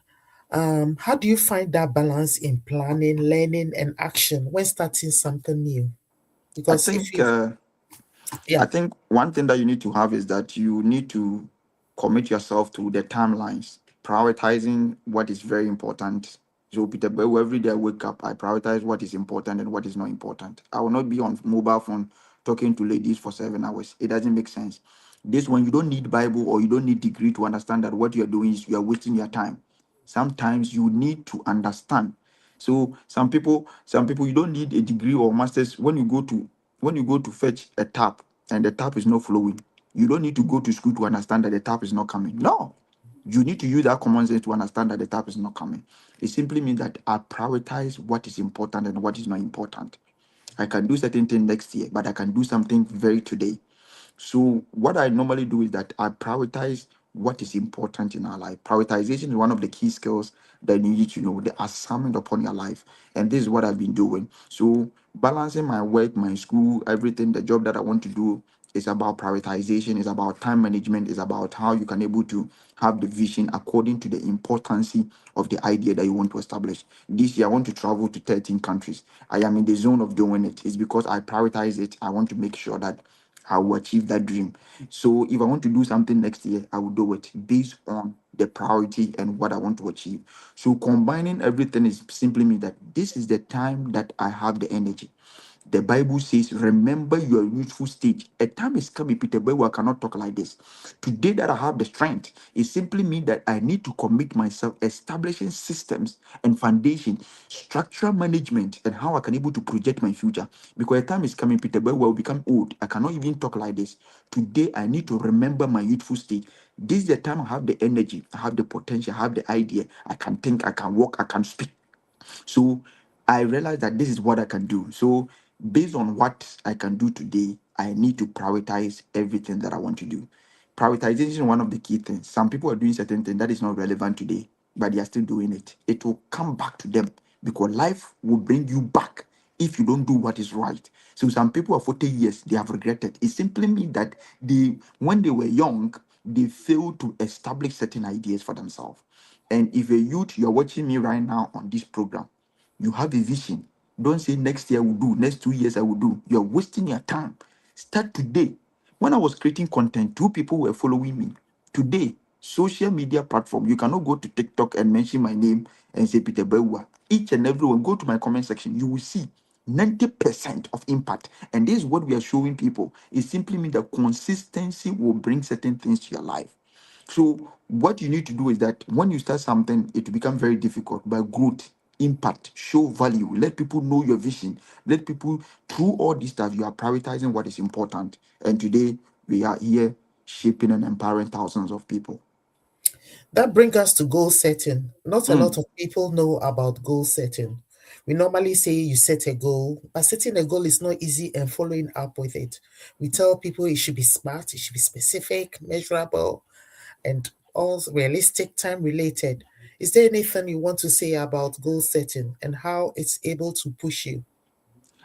How do you find that balance in planning, learning, and action when starting something new? I Because if think you, uh, I yeah, think one thing that you need to have is that you need to commit yourself to the timelines, prioritizing what is very important. So, Peter, but every day I wake up, I prioritize what is important and what is not important. I will not be on mobile phone talking to ladies for 7 hours. It doesn't make sense. This one, you don't need Bible or you don't need degree to understand that what you are doing is you are wasting your time. Sometimes you need to understand. So some people you don't need a degree or masters when you go to fetch a tap and the tap is not flowing. You don't need to go to school to understand that the tap is not coming. No, you need to use that common sense to understand that the tap is not coming. It simply means that I prioritize what is important and what is not important. I can do certain things next year, but I can do something very today. So what I normally do is that I prioritize what is important in our life. Prioritization is one of the key skills that you need to know, the assignment upon your life. And this is what I've been doing. So balancing my work, my school, everything, the job that I want to do is about prioritization, is about time management, is about how you can able to have the vision according to the importance of the idea that you want to establish. This year I want to travel to 13 countries. I am in the zone of doing it. It's because I prioritize it. I want to make sure that I will achieve that dream. So if I want to do something next year, I will do it based on the priority and what I want to achieve. So combining everything is simply mean that this is the time that I have the energy. The Bible says, remember your youthful stage. A time is coming, Peter, but I cannot talk like this. Today that I have the strength, it simply means that I need to commit myself, establishing systems and foundation, structural management, and how I can able to project my future. Because a time is coming, Peter, but I will become old. I cannot even talk like this. Today, I need to remember my youthful stage. This is the time I have the energy, I have the potential, I have the idea. I can think, I can walk, I can speak. So I realized that this is what I can do. So based on what I can do today, I need to prioritize everything that I want to do. Prioritization is one of the key things. Some people are doing certain things that is not relevant today, but they are still doing it. It will come back to them because life will bring you back if you don't do what is right. So some people are 40 years, they have regretted. It simply means that when they were young, they failed to establish certain ideas for themselves. And if a youth, you're watching me right now on this program, you have a vision. Don't say next year I will do, next 2 years I will do. You're wasting your time. Start today. When I was creating content, 2 people were following me. Today, social media platform, you cannot go to TikTok and mention my name and say Peter Bewa. Each and everyone, go to my comment section, you will see 90% of impact. And this is what we are showing people. It simply means that consistency will bring certain things to your life. So what you need to do is that when you start something, it will become very difficult. But growth, impact, show value, let people know your vision. Let people through all this stuff, you are prioritizing what is important. And today we are here shaping and empowering thousands of people. that brings us to goal setting. Not a lot Mm. of people know about goal setting. We normally say you set a goal, but setting a goal is not easy and following up with it. We tell people it should be smart, it should be specific, measurable, and all realistic, time related. Is there anything you want to say about goal setting and how it's able to push you?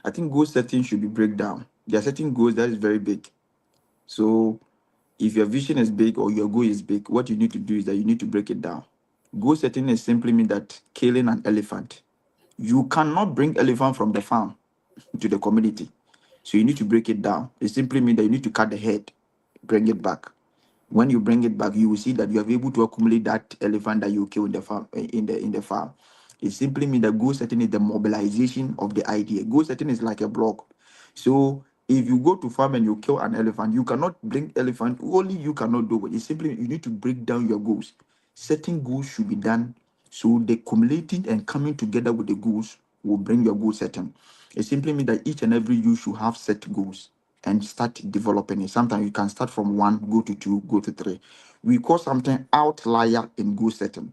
I think goal setting should be breakdown. There are certain goals that is very big. So if your vision is big or your goal is big, what you need to do is that you need to break it down. Goal setting is simply mean that killing an elephant. You cannot bring elephant from the farm to the community. So you need to break it down. It simply means that you need to cut the head, bring it back. When you bring it back, you will see that you are able to accumulate that elephant that you kill in the farm. In the farm, it simply means that goal setting is the mobilization of the idea. Goal setting is like a block. So if you go to farm and you kill an elephant, you cannot bring elephant. Only you cannot do it. It's simply you need to break down your goals. Setting goals should be done. So the accumulating and coming together with the goals will bring your goal setting. It simply means that each and every you should have set goals and start developing it. Sometimes you can start from one, go to two, go to three. We call something outlier in goal setting.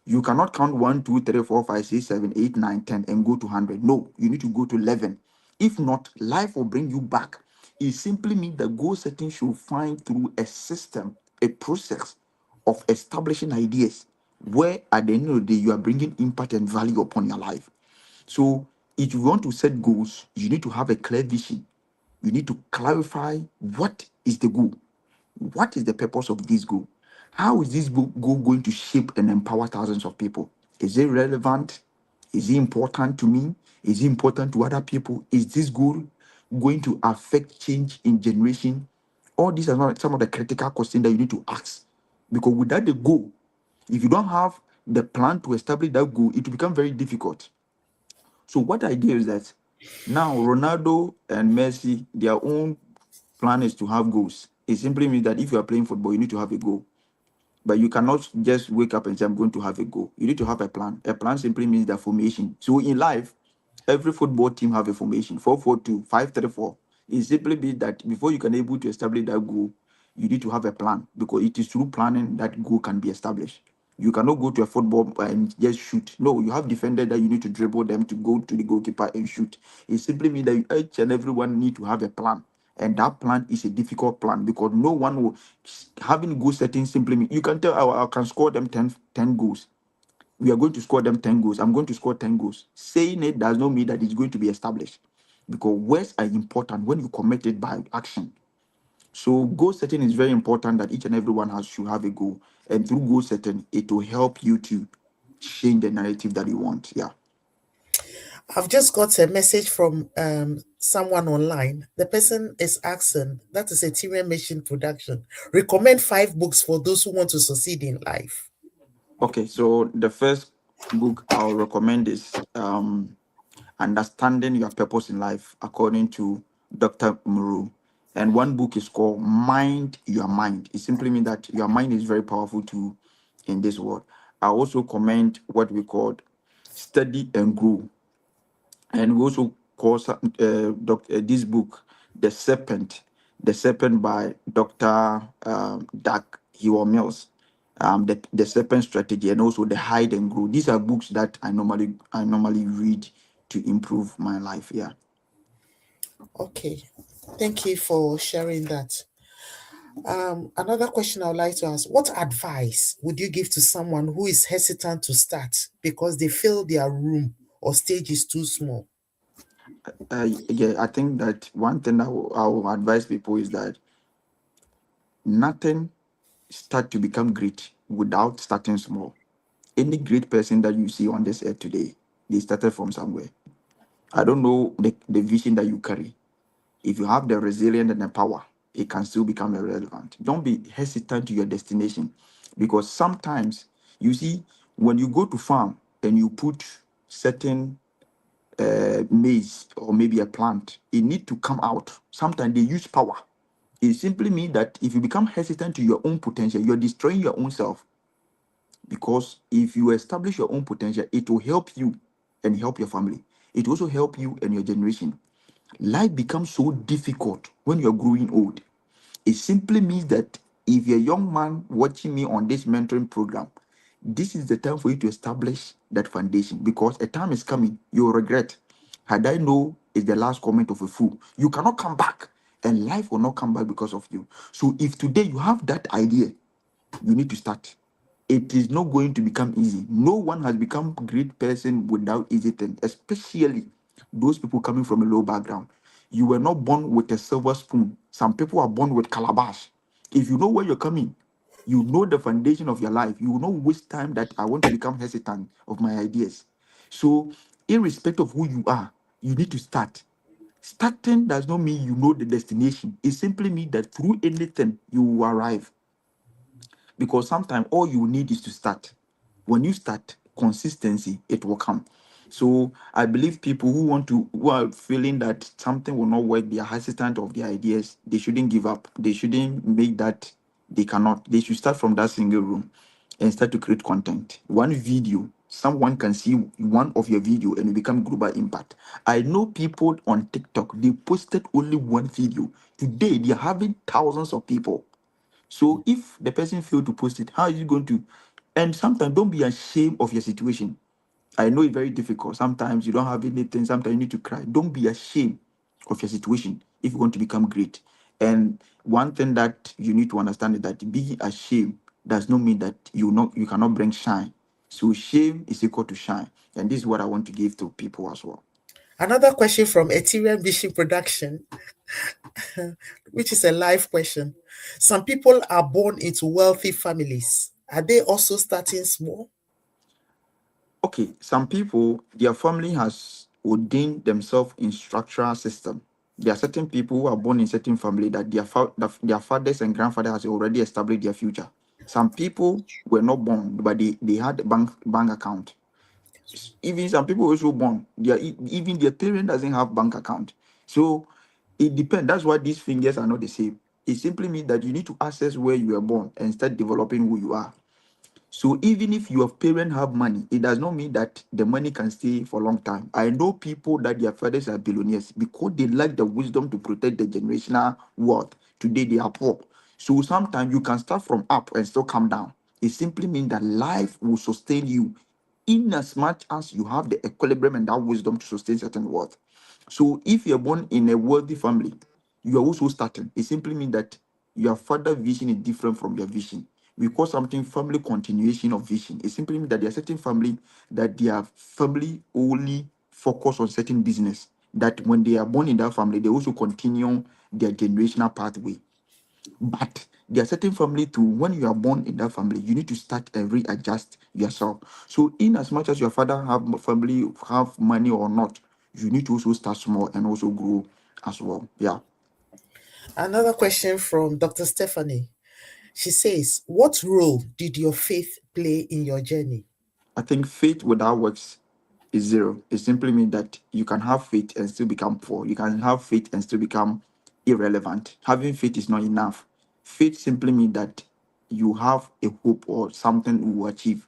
You cannot count 1, 2, 3, 4, 5, 6, 7, 8, 9, 10 and go to 100. No, you need to go to 11. If not, life will bring you back. It simply means that goal setting should find through a system, a process of establishing ideas where at the end of the day you are bringing impact and value upon your life. So if you want to set goals, you need to have a clear vision. You need to clarify what is the goal. What is the purpose of this goal? How is this goal going to shape and empower thousands of people? Is it relevant? Is it important to me? Is it important to other people? Is this goal going to affect change in generation? All these are some of the critical questions that you need to ask. Because without the goal, if you don't have the plan to establish that goal, it will become very difficult. So what I do is that now Ronaldo and Messi, their own plan is to have goals. It simply means that if you are playing football, you need to have a goal. But you cannot just wake up and say, I'm going to have a goal. You need to have a plan. A plan simply means the formation. So in life, every football team have a formation, 4-4-2, 5-3-4. It simply means that before you can able to establish that goal, you need to have a plan, because it is through planning that goal can be established. You cannot go to a football and just shoot. No, you have defenders that you need to dribble them to go to the goalkeeper and shoot. It simply means that each and everyone need to have a plan. And that plan is a difficult plan, because no one will having goal setting simply means you can tell I can score them 10 goals. We are going to score them 10 goals. I'm going to score 10 goals. Saying it does not mean that it's going to be established, because words are important when you commit it by action. So goal setting is very important, that each and everyone should have a goal. And through goal setting, it will help you to change the narrative that you want. Yeah. I've just got a message from someone online. The person is asking, that is a Tyrion Mission production. Recommend 5 books for those who want to succeed in life. Okay, so the first book I'll recommend is Understanding Your Purpose in Life, according to Dr. Muru. And one book is called Mind Your Mind. It simply means that your mind is very powerful too in this world. I also commend what we call Study and Grow. And we also call this book The Serpent by Dr. Doug Hewer Mills. The Serpent Strategy, and also The Hide and Grow. These are books that I normally read to improve my life. Yeah. Okay. Thank you for sharing that. Another question I would like to ask: what advice would you give to someone who is hesitant to start because they feel their room or stage is too small? Yeah, I think that one thing I will advise people is that nothing start to become great without starting small. Any great person that you see on this earth today, they started from somewhere. I don't know the vision that you carry. If you have the resilience and the power, it can still become irrelevant. Don't be hesitant to your destination, because sometimes you see, when you go to farm and you put certain maize or maybe a plant, it need to come out. Sometimes they use power. It simply means that if you become hesitant to your own potential, you're destroying your own self. Because if you establish your own potential, it will help you and help your family. It will also help you and your generation. Life becomes so difficult when you're growing old. It simply means that if you're a young man watching me on this mentoring program, this is the time for you to establish that foundation, because a time is coming you'll regret. Had I know is the last comment of a fool. You cannot come back, and life will not come back because of you. So if today you have that idea, you need to start. It is not going to become easy. No one has become a great person without easy thing, especially those people coming from a low background. You were not born with a silver spoon. Some people are born with calabash. If you know where you're coming, you know the foundation of your life. You will not waste time that I want to become hesitant of my ideas. So, irrespective of who you are, you need to start. Starting does not mean you know the destination. It simply means that through anything you will arrive, because sometimes all you need is to start. When you start, consistency, it will come. So I believe people who are feeling that something will not work, they are hesitant of their ideas, they shouldn't give up. They shouldn't make that they cannot. They should start from that single room and start to create content. One video, someone can see one of your video and it become global impact. I know people on TikTok, they posted only one video. Today they are having thousands of people. So if the person failed to post it, how is it going to And sometimes don't be ashamed of your situation. I know it's very difficult. Sometimes you don't have anything. Sometimes you need to cry. Don't be ashamed of your situation if you want to become great. And one thing that you need to understand is that being ashamed does not mean that you cannot bring shine. So shame is equal to shine. And this is what I want to give to people as well. Another question from Ethereum Vision Production, which is a live question. Some people are born into wealthy families. Are they also starting small? Okay, some people, their family has ordained themselves in structural system. There are certain people who are born in certain family that their fathers and grandfathers has already established their future. Some people were not born, but they had a bank account. Even some people also born, even their parent doesn't have bank account. So it depends. That's why these fingers are not the same. It simply means that you need to access where you were born and start developing who you are. So even if your parents have money, it does not mean that the money can stay for a long time. I know people that their fathers are billionaires because they lack the wisdom to protect the generational wealth. Today they are poor. So sometimes you can start from up and still come down. It simply means that life will sustain you in as much as you have the equilibrium and that wisdom to sustain certain wealth. So if you're born in a wealthy family, you are also starting. It simply means that your father's vision is different from your vision. We call something family continuation of vision. It simply means that there are certain family that their family only focus on certain business. That when they are born in that family, they also continue their generational pathway. But there are certain family too, when you are born in that family, you need to start and readjust yourself. So in as much as your father have family, have money or not, you need to also start small and also grow as well. Yeah. Another question from Dr. Stephanie. She says, what role did your faith play in your journey? I think faith without works is zero. It simply means that you can have faith and still become poor. You can have faith and still become irrelevant. Having faith is not enough. Faith simply means that you have a hope or something you will achieve.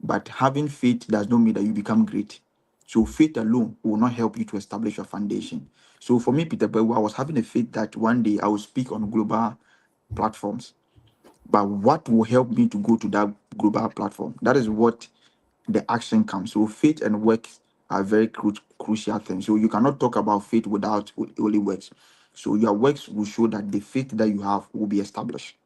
But having faith does not mean that you become great. So faith alone will not help you to establish your foundation. So for me, Peter Bewu, I was having a faith that one day I will speak on global platforms. But what will help me to go to that global platform? That is what the action comes. So faith and works are very crucial things. So you cannot talk about faith without only works. So your works will show that the faith that you have will be established.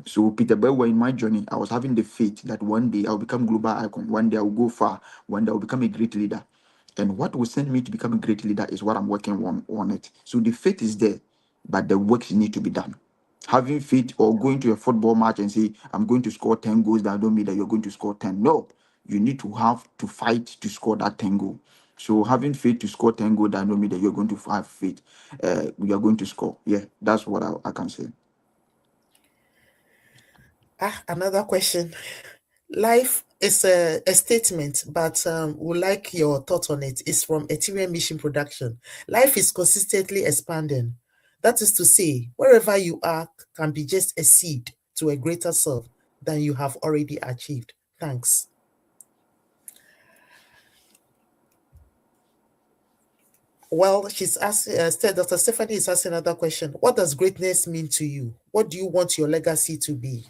So Peter Bewa, in my journey, I was having the faith that one day I'll become global icon, one day I'll go far, one day I'll become a great leader. And what will send me to become a great leader is what I'm working on it. So the faith is there, but the works need to be done. Having faith or going to a football match and say, I'm going to score 10 goals, that don't mean that you're going to score 10. No, you need to have to fight to score that 10 goal. So having faith to score 10 goals, that don't mean that you're going to have faith. You're going to score. Yeah, that's what I can say. Another question. Life is a statement, but would like your thought on it. It's from Ethereum Mission Production. Life is consistently expanding. That is to say, wherever you are can be just a seed to a greater self than you have already achieved. Thanks. Well, she's asking, Dr. Stephanie is asking another question. What does greatness mean to you? What do you want your legacy to be?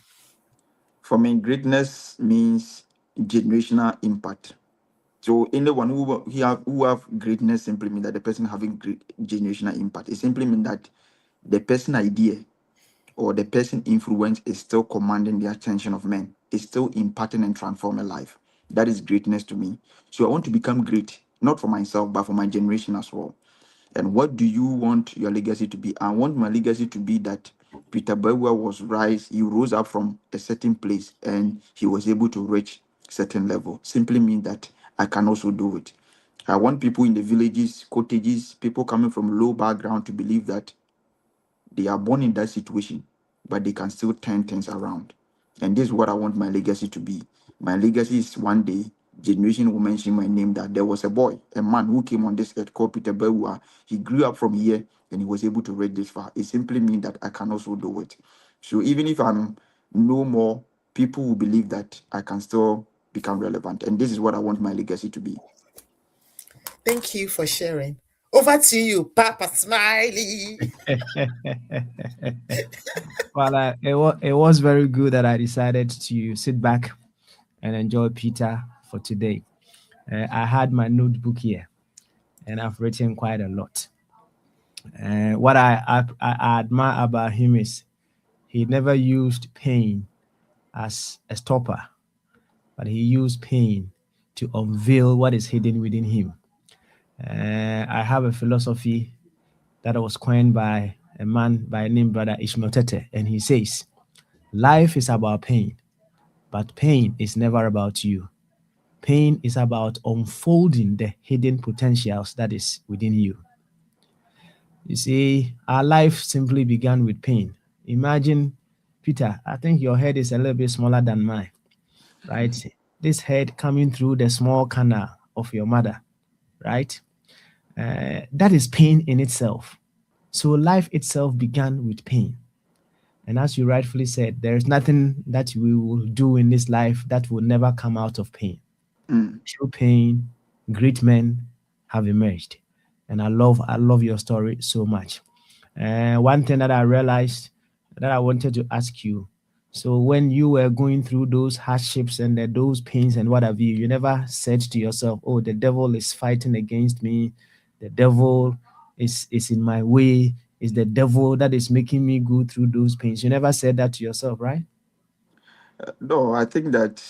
For me, greatness means generational impact. So anyone who have greatness simply mean that the person having great generational impact. It simply means that the person idea or the person influence is still commanding the attention of men. It's still impacting and transforming life. That is greatness to me. So I want to become great, not for myself, but for my generation as well. And what do you want your legacy to be? I want my legacy to be that Peter Bewa he rose up from a certain place and he was able to reach certain level. Simply means that I can also do it. I want people in the villages, cottages, people coming from low background to believe that they are born in that situation, but they can still turn things around. And this is what I want my legacy to be. My legacy is one day, generation will mention my name that there was a boy, a man who came on this earth called Peter Bewa. He grew up from here and he was able to reach this far. It simply means that I can also do it. So even if I'm no more, people will believe that I can still become relevant. And this is what I want my legacy to be. Thank you for sharing. Over to you, Papa Smiley. Well, it was very good that I decided to sit back and enjoy Peter for today. I had my notebook here, and I've written quite a lot. What I admire about him is he never used pain as a stopper, but he used pain to unveil what is hidden within him. I have a philosophy that was coined by a man by name Brother Ishmael Tete, and he says, "Life is about pain, but pain is never about you. Pain is about unfolding the hidden potentials that is within you." You see, our life simply began with pain. Imagine, Peter, I think your head is a little bit smaller than mine, right? This head coming through the small canal of your mother, right? That is pain in itself. So life itself began with pain. And as you rightfully said, there is nothing that we will do in this life that will never come out of pain. Mm. Through pain, great men have emerged. And I love your story so much. One thing that I realized that I wanted to ask you. So when you were going through those hardships and those pains and what have you, you never said to yourself, "Oh, the devil is fighting against me. The devil is in my way. It's the devil that is making me go through those pains." You never said that to yourself, right? No, I think that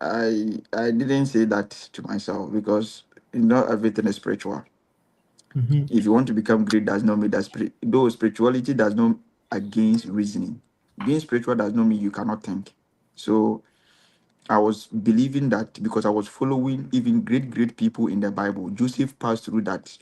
I didn't say that to myself because not everything is spiritual. Mm-hmm. If you want to become great, does not mean that though spirituality does not against reasoning. Being spiritual does not mean you cannot think. So I was believing that because I was following even great people in the Bible. Joseph passed through that.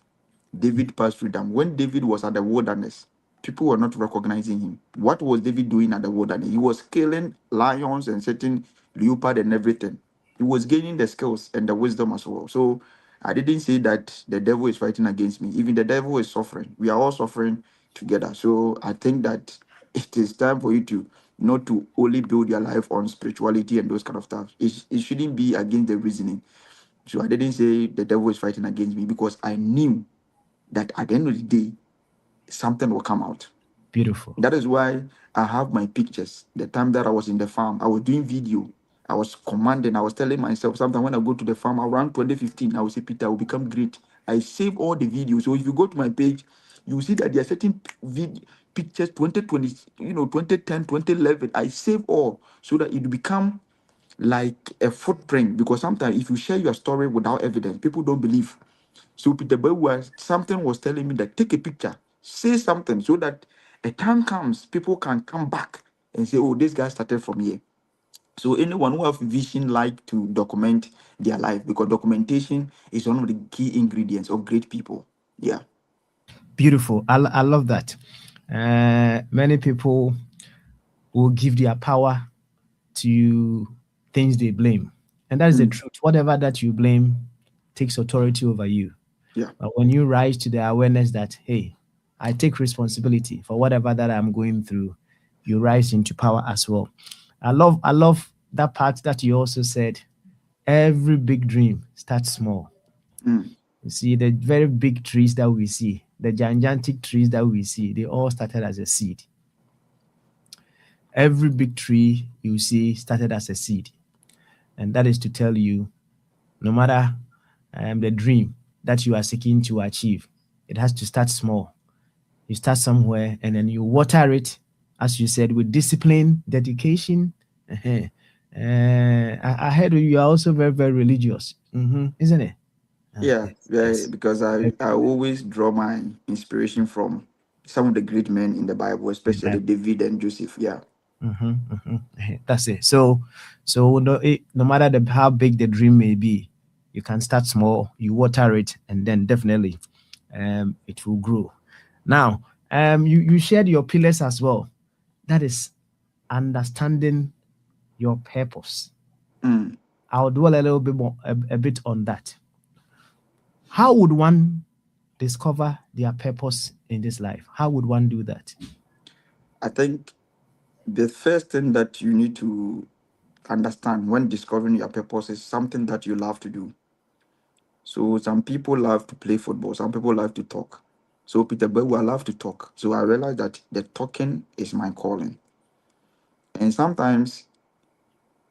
David passed through them. When David was at the wilderness, people were not recognizing him. What was David doing at the wilderness? He was killing lions and setting leopard and everything. He was gaining the skills and the wisdom as well. So I didn't say that the devil is fighting against me. Even the devil is suffering. We are all suffering together. So I think that it is time for you to not to only build your life on spirituality and those kind of stuff. It shouldn't be against the reasoning. So I didn't say the devil is fighting against me because I knew that at the end of the day, something will come out. Beautiful. That is why I have my pictures. The time that I was in the farm, I was doing video. I was commanding. I was telling myself sometimes when I go to the farm around 2015, I will say, Peter, I will become great. I save all the videos. So if you go to my page, you will see that there are certain pictures 2020, 2010, 2011. I save all so that it will become like a footprint. Because sometimes if you share your story without evidence, people don't believe. So Peter Boy something was telling me that take a picture, say something so that a time comes, people can come back and say, oh, this guy started from here. So anyone who have vision like to document their life because documentation is one of the key ingredients of great people. Yeah. Beautiful. I love that. Many people will give their power to things they blame. And that is the Mm. truth. Whatever that you blame takes authority over you. Yeah. But when you rise to the awareness that, hey, I take responsibility for whatever that I'm going through, you rise into power as well. I love that part that you also said. Every big dream starts small. Mm. You see, the very big trees that we see, the gigantic trees that we see, they all started as a seed. Every big tree you see started as a seed. And that is to tell you, no matter the dream that you are seeking to achieve, it has to start small. You start somewhere and then you water it, as you said, with discipline, dedication. Uh-huh. I heard you are also very, very religious, isn't it? Yeah. Yes, Yeah. yes. Because I always draw my inspiration from some of the great men in the Bible, especially David and Joseph. Yeah. That's it. So no matter how big the dream may be, you can start small, you water it, and then definitely it will grow. Now, you shared your pillars as well. That is understanding your purpose. Mm. I'll dwell a little bit more, a bit on that. How would one discover their purpose in this life? How would one do that? I think the first thing that you need to understand when discovering your purpose is something that you love to do. So some people love to play football, some people love to talk. So Peter Bewu, I love to talk. So I realized that the talking is my calling. And sometimes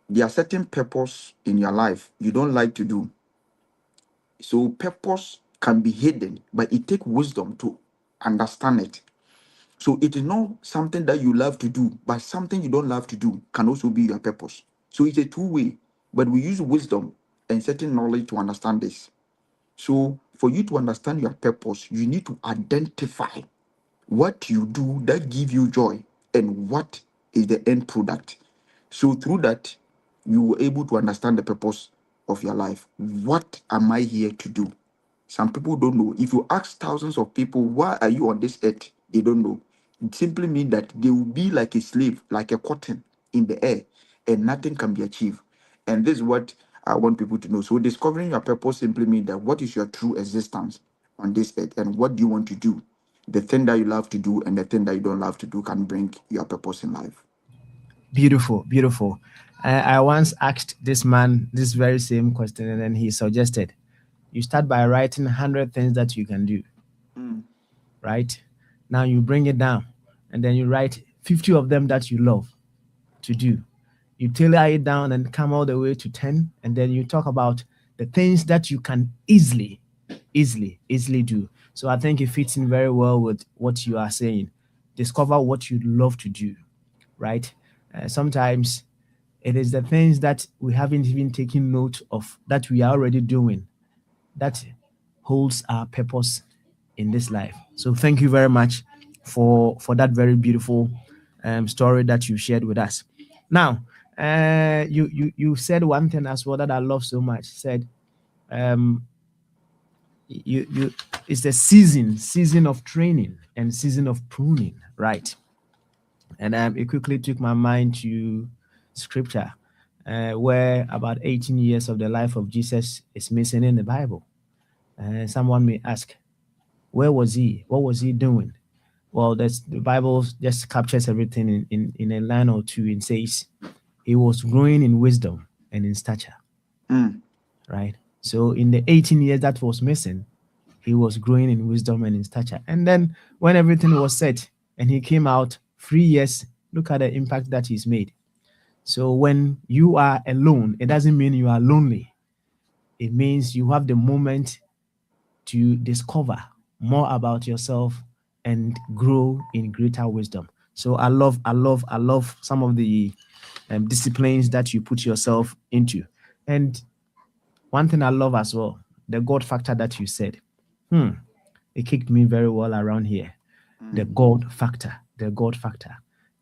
there are certain purpose in your life you don't like to do. So purpose can be hidden, but it takes wisdom to understand it. So it is not something that you love to do, but something you don't love to do can also be your purpose. So it's a two-way, but we use wisdom and certain knowledge to understand this. So for you to understand your purpose, you need to identify what you do that give you joy and what is the end product. So through that, you were able to understand the purpose of your life. What am I here to do? Some people don't know. If you ask thousands of people, why are you on this earth? They don't know. It simply means that they will be like a slave, like a cotton in the air, and nothing can be achieved. And this is what I want people to know. So discovering your purpose simply means that what is your true existence on this earth and what do you want to do? The thing that you love to do and the thing that you don't love to do can bring your purpose in life. Beautiful, beautiful. I once asked this man this very same question, and then he suggested you start by writing 100 things that you can do, Mm, right? Now you bring it down, and then you write 50 of them that you love to do. You tailor it down and come all the way to 10, and then you talk about the things that you can easily do. So I think it fits in very well with what you are saying. Discover what you love to do, right? Sometimes it is the things that we haven't even taken note of that we are already doing that holds our purpose in this life. So thank you very much for that very beautiful story that you shared with us. Now, you said one thing as well that I love so much. Said um, you it's the season of training and season of pruning, right? And it quickly took my mind to scripture, where about 18 years of the life of Jesus is missing in the Bible. Someone may ask, where was he? What was he doing? Well, that's the Bible just captures everything in a line or two and says he was growing in wisdom and in stature, mm, right? So in the 18 years that was missing, he was growing in wisdom and in stature. And then when everything was set and he came out 3 years, look at the impact that he's made. So when you are alone, it doesn't mean you are lonely. It means you have the moment to discover more about yourself and grow in greater wisdom. So I love some of the disciplines that you put yourself into. And one thing I love as well, the God factor that you said. It kicked me very well around here. The mm. God factor, the God factor.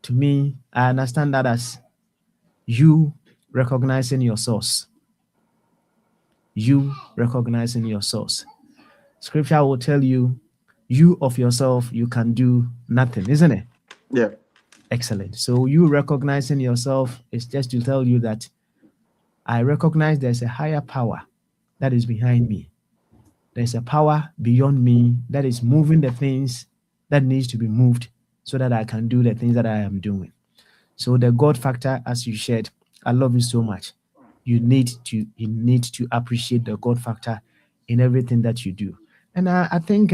To me, I understand that as you recognizing your source. You recognizing your source. Scripture will tell you, you of yourself, you can do nothing, isn't it? Yeah. Excellent. So you recognizing yourself is just to tell you that I recognize there's a higher power that is behind me. There's a power beyond me that is moving the things that needs to be moved so that I can do the things that I am doing. So the God factor, as you shared, I love you so much. You need to appreciate the God factor in everything that you do. And I think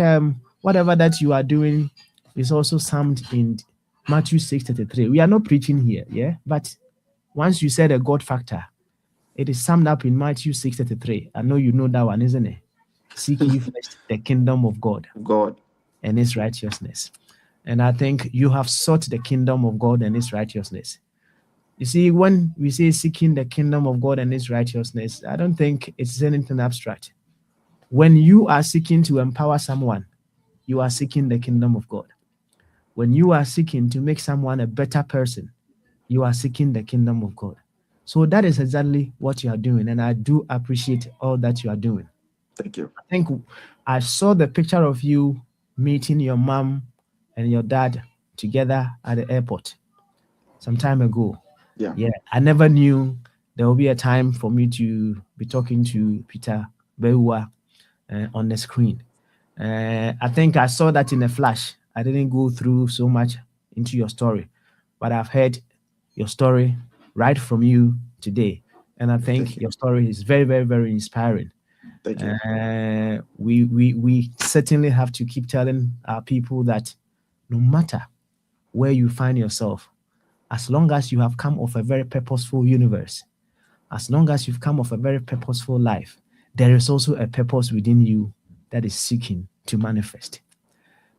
whatever that you are doing is also summed in Matthew 6:33. We are not preaching here, yeah? But once you said a God factor, it is summed up in Matthew 6:33. I know you know that one, isn't it? Seek ye first the kingdom of God God. and its righteousness. And I think you have sought the kingdom of God and its righteousness. You see, when we say seeking the kingdom of God and its righteousness, I don't think it's anything abstract. When you are seeking to empower someone, you are seeking the kingdom of God. When you are seeking to make someone a better person, you are seeking the kingdom of God. So that is exactly what you are doing. And I do appreciate all that you are doing. Thank you. I think I saw the picture of you meeting your mom and your dad together at the airport some time ago. Yeah. Yeah, I never knew there will be a time for me to be talking to Peter Beua on the screen. I think I saw that in a flash. I didn't go through so much into your story, but I've heard your story right from you today. And I Thank think you. your story is very, very, very inspiring. Thank you. We certainly have to keep telling our people that no matter where you find yourself, as long as you have come of a very purposeful universe, as long as you've come of a very purposeful life, there is also a purpose within you that is seeking to manifest.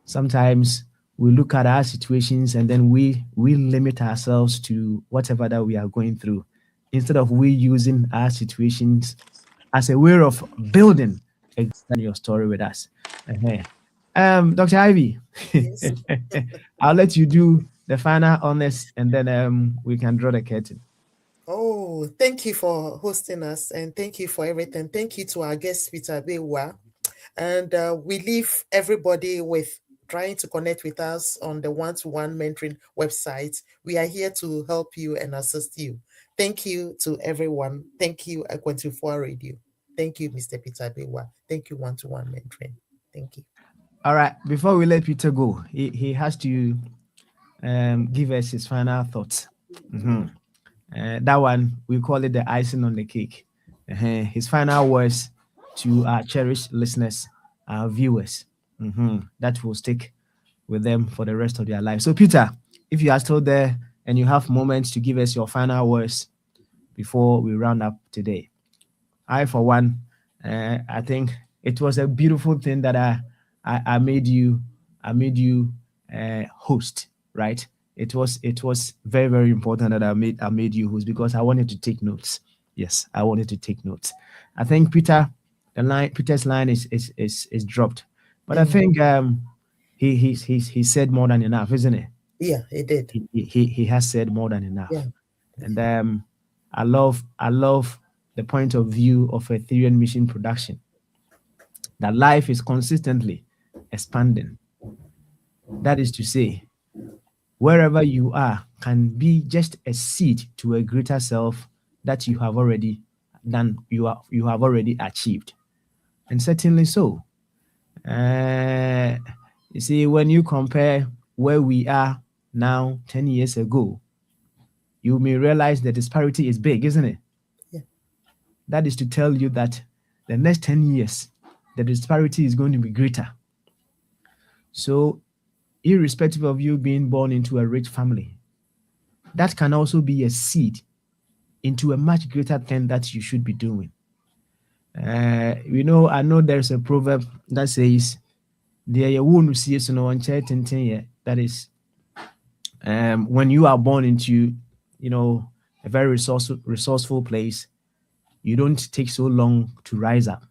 Sometimes we look at our situations and then we limit ourselves to whatever that we are going through, instead of we using our situations as a way of building your story with us. Dr. Ivy, Yes. I'll let you do the final honors and then we can draw the curtain. Oh, thank you for hosting us and thank you for everything. Thank you to our guest, Peter Bewa. And we leave everybody with trying to connect with us on the one-to-one mentoring website. We are here to help you and assist you. Thank you to everyone. Thank you, Aqua24 Radio. Thank you, Mr. Peter Bewa. Thank you, one-to-one mentoring. Thank you. All right. Before we let Peter go, he has to give us his final thoughts. That one, we call it the icing on the cake. His final words to our cherished listeners, our viewers, that will stick with them for the rest of their life. So, Peter, if you are still there and you have moments to give us your final words before we round up today. I, for one, I think it was a beautiful thing that I made you host, right? It was very, very important that I made you host, because I wanted to take notes. Yes, I wanted to take notes. I think Peter's line is dropped, but I think he said more than enough, isn't it? Yeah, he did. He has said more than enough. Yeah. And I love the point of view of Ethereum Mission Production, that life is consistently expanding. That is to say, wherever you are can be just a seed to a greater self that you have already done, you have already achieved. And certainly so. You see, when you compare where we are now 10 years ago, you may realize the disparity is big, isn't it? Yeah. That is to tell you that the next 10 years, the disparity is going to be greater. So, irrespective of you being born into a rich family, that can also be a seed into a much greater thing that you should be doing. I know there's a proverb that says, that is, when you are born into, a very resourceful place, you don't take so long to rise up.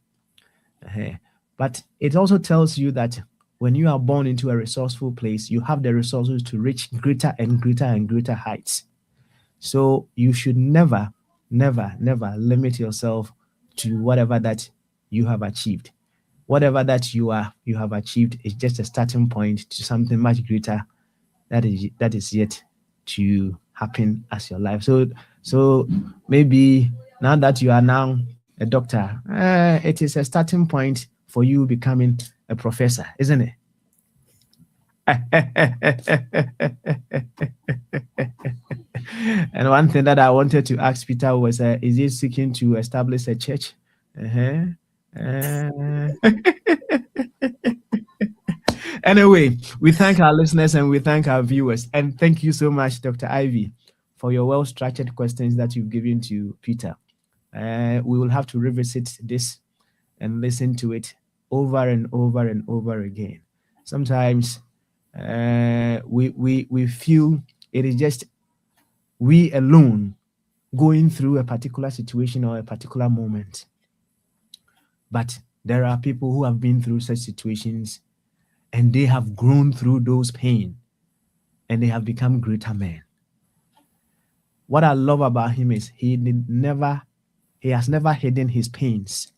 But it also tells you that when you are born into a resourceful place, you have the resources to reach greater and greater and greater heights. So you should never, never, never limit yourself to whatever that you have achieved. Whatever that you have achieved is just a starting point to something much greater that is yet to happen as your life. So maybe now that you are now a doctor, it is a starting point for you becoming a professor, isn't it? And one thing that I wanted to ask Peter was, is he seeking to establish a church? Anyway, we thank our listeners and we thank our viewers. And thank you so much, Dr. Ivy, for your well-structured questions that you've given to Peter. We will have to revisit this and listen to it over and over and over again. Sometimes we feel it is just we alone going through a particular situation or a particular moment. But there are people who have been through such situations and they have grown through those pain and they have become greater men. What I love about him is he has never hidden his pains.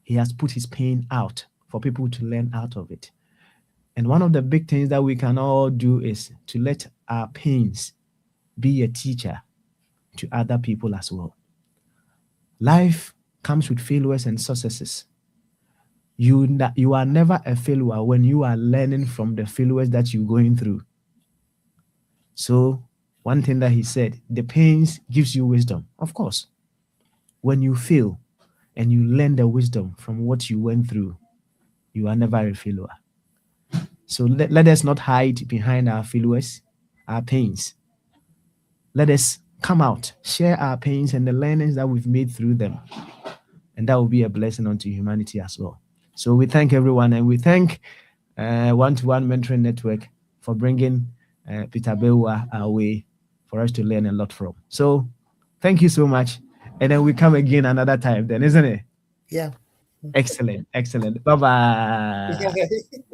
He has put his pain out for people to learn out of it. And one of the big things that we can all do is to let our pains be a teacher to other people as well. Life comes with failures and successes. You are never a failure when you are learning from the failures that you're going through. So one thing that he said, the pains gives you wisdom. Of course, when you fail and you learn the wisdom from what you went through, you are never a failure. So let us not hide behind our failures, our pains. Let us come out, share our pains and the learnings that we've made through them. And that will be a blessing unto humanity as well. So we thank everyone, and we thank One-to-One Mentoring Network for bringing Peter Bewa our way for us to learn a lot from. So thank you so much. And then we come again another time then, isn't it? Yeah. Excellent. Bye-bye.